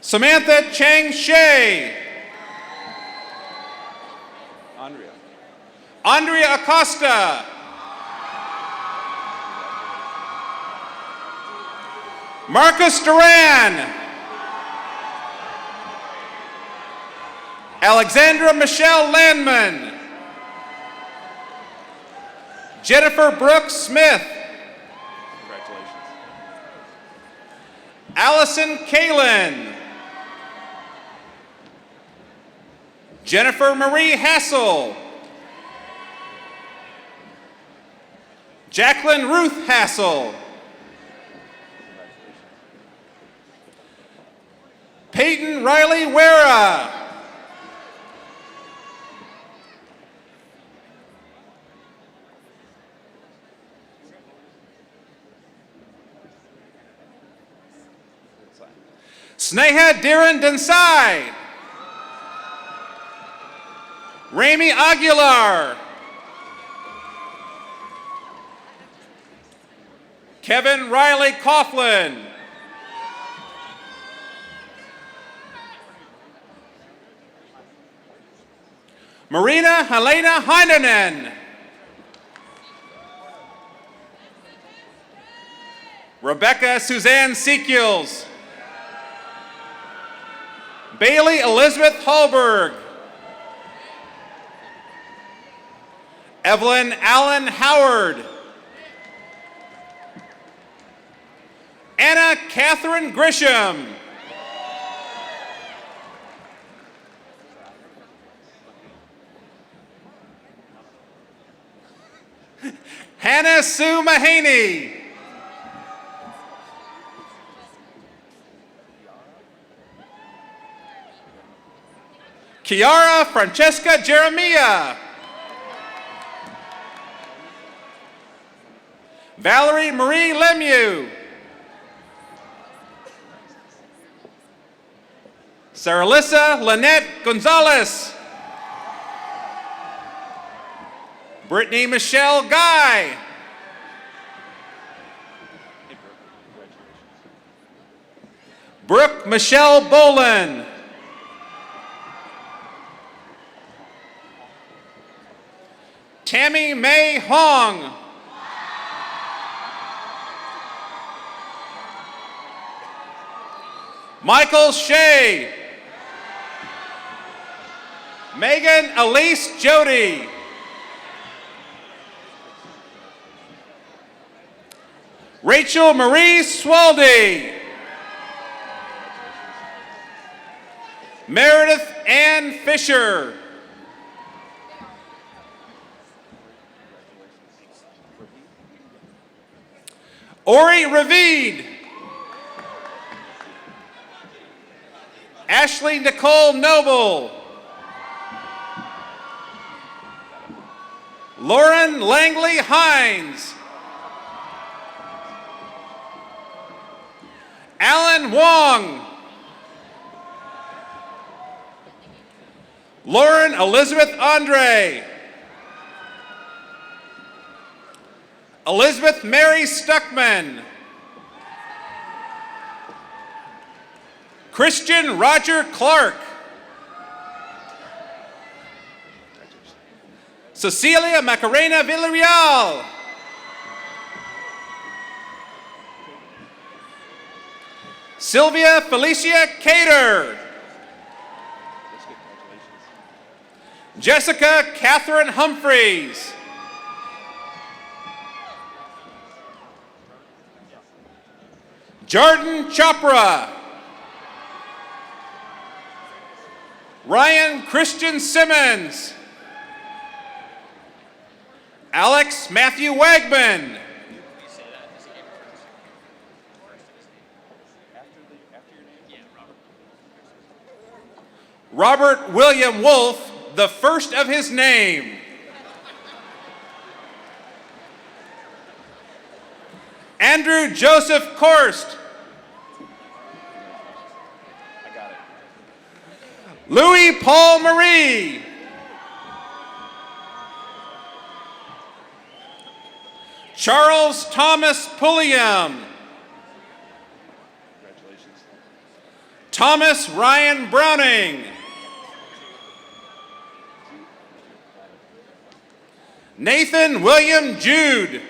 Samantha Chang Shea. Andrea Acosta. Marcus Duran. Alexandra Michelle Landman. Jennifer Brooks Smith. Congratulations. Allison Kalin. Jennifer Marie Hassel. Jacqueline Ruth Hassel. Peyton Riley Wera. Sneha Dhiren Densai. Rami Aguilar. Kevin Riley Coughlin. Marina Helena Heinonen. Rebecca Suzanne Sekiels. Bailey Elizabeth Hallberg. Evelyn Allen Howard. Anna Catherine Grisham. Hannah Sue Mahaney. Kiara Francesca Jeremiah. Valerie Marie Lemieux. Saralissa Lynette Gonzalez. Brittany Michelle Guy. Brooke Michelle Bolin. Tammy May Hong. Michael Shea. Megan Elise Jody. Rachel Marie Swaldy. Meredith Ann Fisher. Ori Ravid. Ashley Nicole Noble. Lauren Langley Hines. Alan Wong. Lauren Elizabeth Andre. Elizabeth Mary Stuckman. Christian Roger Clark. Cecilia Macarena Villarreal. Sylvia Felicia Cater. Jessica Catherine Humphreys. Jordan Chopra. Ryan Christian Simmons. Alex Matthew Wagman. Robert William Wolfe, the first of his name. Andrew Joseph Korst. Louis Paul Marie. Charles Thomas Pulliam. Thomas Ryan Browning. Nathan William Jude.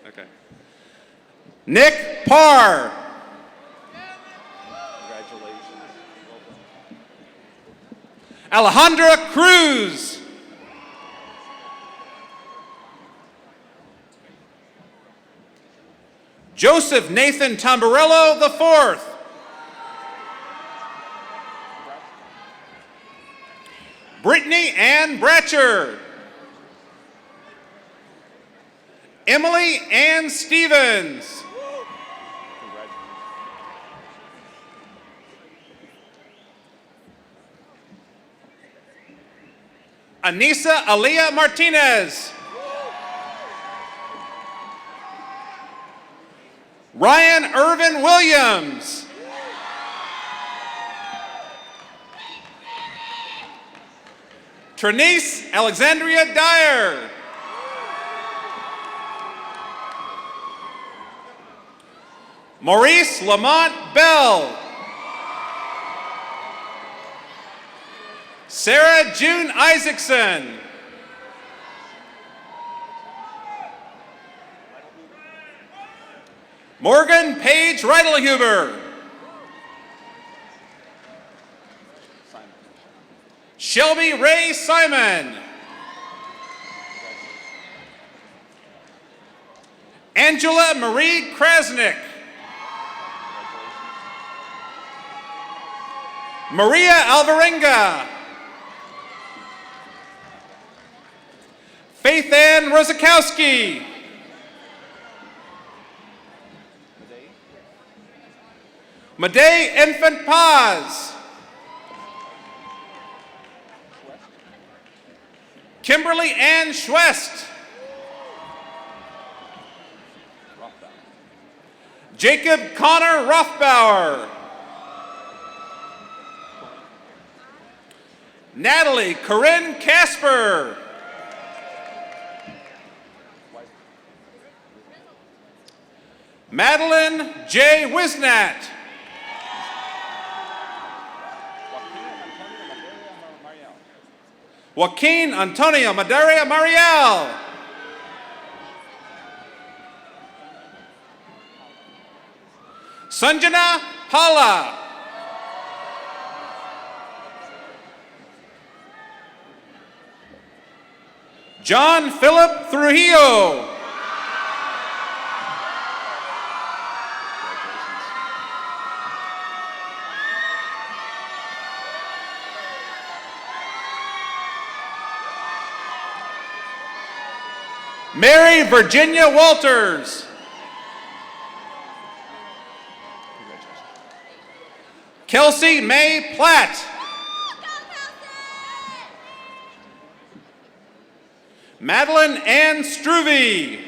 Okay. Nick Parr. Alejandra Cruz. Joseph Nathan Tamburello IV. Brittany Ann Bratcher. Emily Ann Stevens. Anissa Aliyah Martinez. Ryan Irvin Williams. Trinice Alexandria Dyer. Maurice Lamont Bell. Sarah June Isaacson. Morgan Paige Reidelhuber. Shelby Ray Simon. Angela Marie Krasnick. Maria Alvarenga. Faith Ann Rozakowski. Madej Infant Paz. Kimberly Ann Schwest. Jacob Connor Rothbauer. Natalie Corinne Casper. Madeline J. Wisnat. Joaquin Antonio Madera Mariel. Sanjana Pala. John Philip Trujillo. Mary Virginia Walters. Kelsey May Platt. Madeline Ann Struve.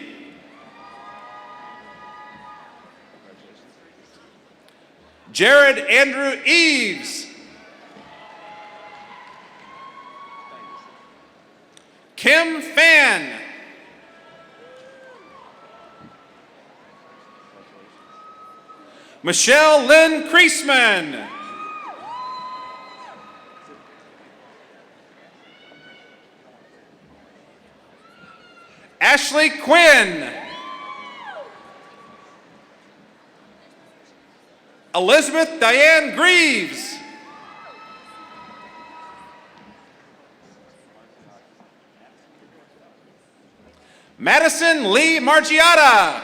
Jared Andrew Eves. Kim Fan. Michelle Lynn Kreisman. Ashley Quinn. Elizabeth Diane Greaves. Madison Lee Margiata.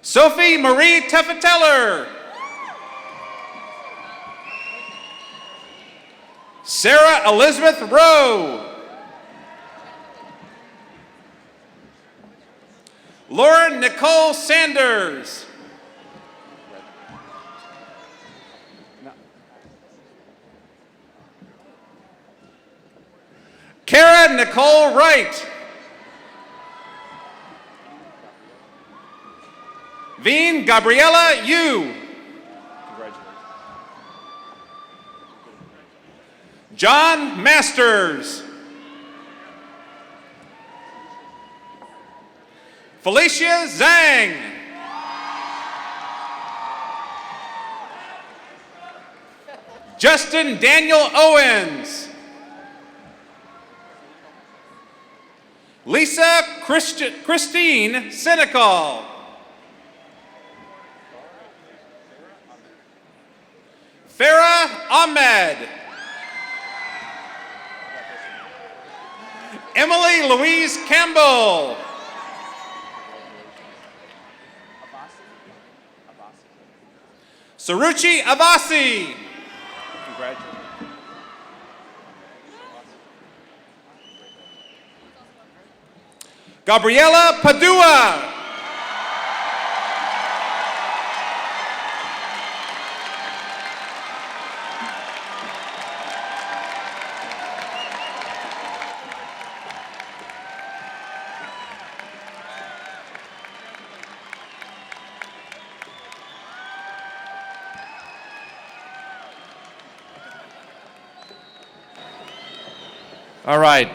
Sophie Marie Teffeteller. Sarah Elizabeth Rowe. Lauren Nicole Sanders. Kara Nicole Wright. Veen Gabriella Yu. John Masters. Felicia Zhang. Justin Daniel Owens. Lisa Christine Senecal. Farah Ahmed. Emily Louise Campbell. Saruchi Abasi. Gabriela Padua. All right.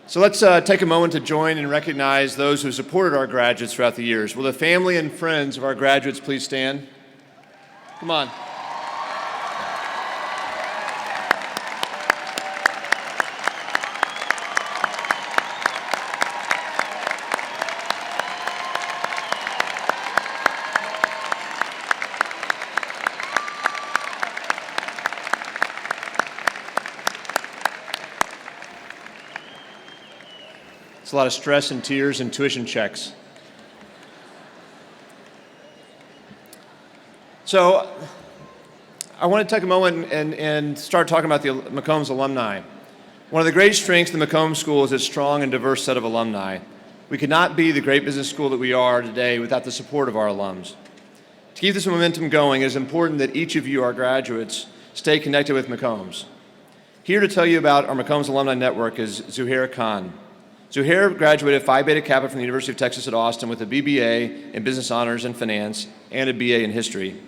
So let's take a moment to join and recognize those who supported our graduates throughout the years. Will the family and friends of our graduates please stand? Come on. It's a lot of stress and tears and tuition checks. So I want to take a moment and start talking about the McCombs alumni. One of the great strengths of the McCombs School is its strong and diverse set of alumni. We could not be the great business school that we are today without the support of our alums. To keep this momentum going, it is important that each of you, our graduates, stay connected with McCombs. Here to tell you about our McCombs Alumni Network is Zuhair Khan. Zuhair graduated Phi Beta Kappa from the University of Texas at Austin with a BBA in Business Honors and Finance and a BA in History.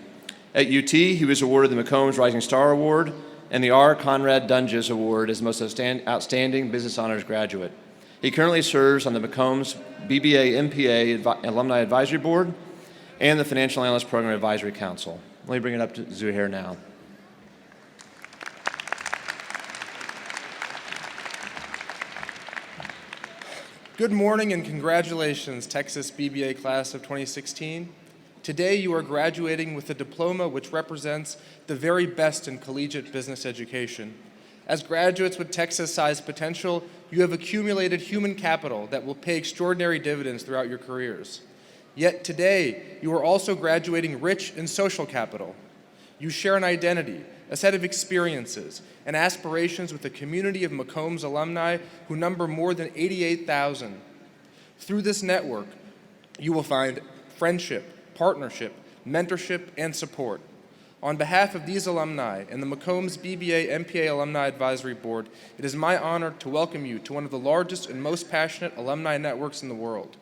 At UT, he was awarded the McCombs Rising Star Award and the R. Conrad Dunges Award as the most outstanding Business Honors graduate. He currently serves on the McCombs BBA MPA Alumni Advisory Board and the Financial Analyst Program Advisory Council. Let me bring it up to Zuhair now. Good morning and congratulations, Texas BBA Class of 2016. Today you are graduating with a diploma which represents the very best in collegiate business education. As graduates with Texas-sized potential, you have accumulated human capital that will pay extraordinary dividends throughout your careers. Yet today, you are also graduating rich in social capital. You share an identity, a set of experiences, and aspirations with a community of McCombs alumni who number more than 88,000. Through this network, you will find friendship, partnership, mentorship, and support. On behalf of these alumni and the McCombs BBA MPA Alumni Advisory Board, it is my honor to welcome you to one of the largest and most passionate alumni networks in the world.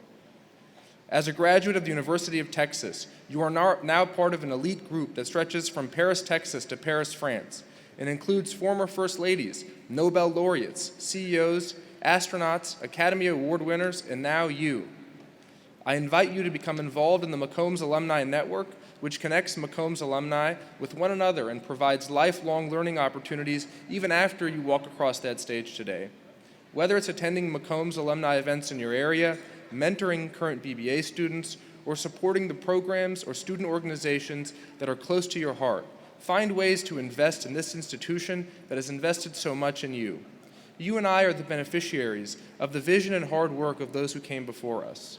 As a graduate of the University of Texas, you are now part of an elite group that stretches from Paris, Texas to Paris, France, and includes former First Ladies, Nobel laureates, CEOs, astronauts, Academy Award winners, and now you. I invite you to become involved in the McCombs Alumni Network, which connects McCombs alumni with one another and provides lifelong learning opportunities even after you walk across that stage today. Whether it's attending McCombs alumni events in your area, mentoring current BBA students, or supporting the programs or student organizations that are close to your heart, find ways to invest in this institution that has invested so much in you. You and I are the beneficiaries of the vision and hard work of those who came before us.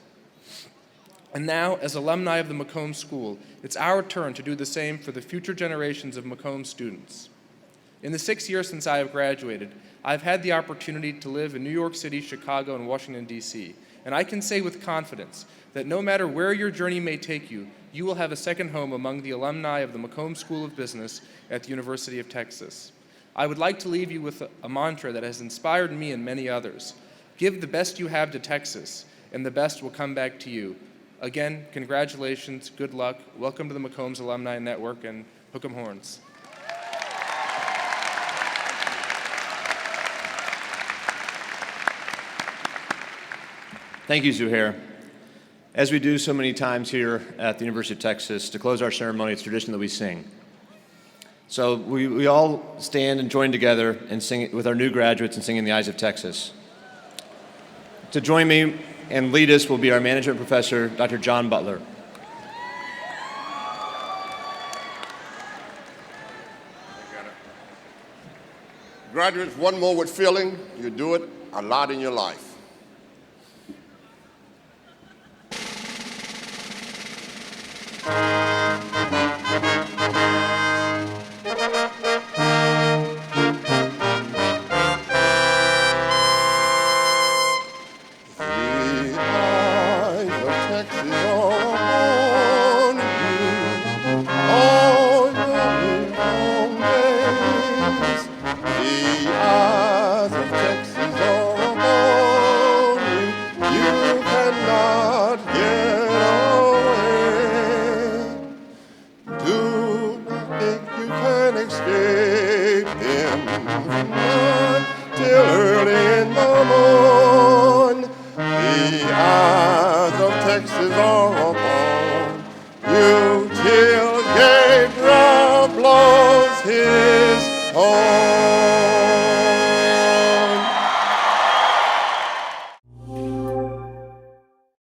And now, as alumni of the McCombs School, it's our turn to do the same for the future generations of McCombs students. In the 6 years since I have graduated, I've had the opportunity to live in New York City, Chicago, and Washington, D.C., and I can say with confidence that no matter where your journey may take you, you will have a second home among the alumni of the McCombs School of Business at the University of Texas. I would like to leave you with a mantra that has inspired me and many others. Give the best you have to Texas, and the best will come back to you. Again, congratulations, good luck, welcome to the McCombs Alumni Network, and hook 'em horns. Thank you, Zuhair. As we do so many times here at the University of Texas, to close our ceremony, it's tradition that we sing. So we all stand and join together and sing with our new graduates and sing In the Eyes of Texas. To join me and lead us will be our management professor, Dr. John Butler. Graduates, one more with feeling, you do it a lot in your life. you.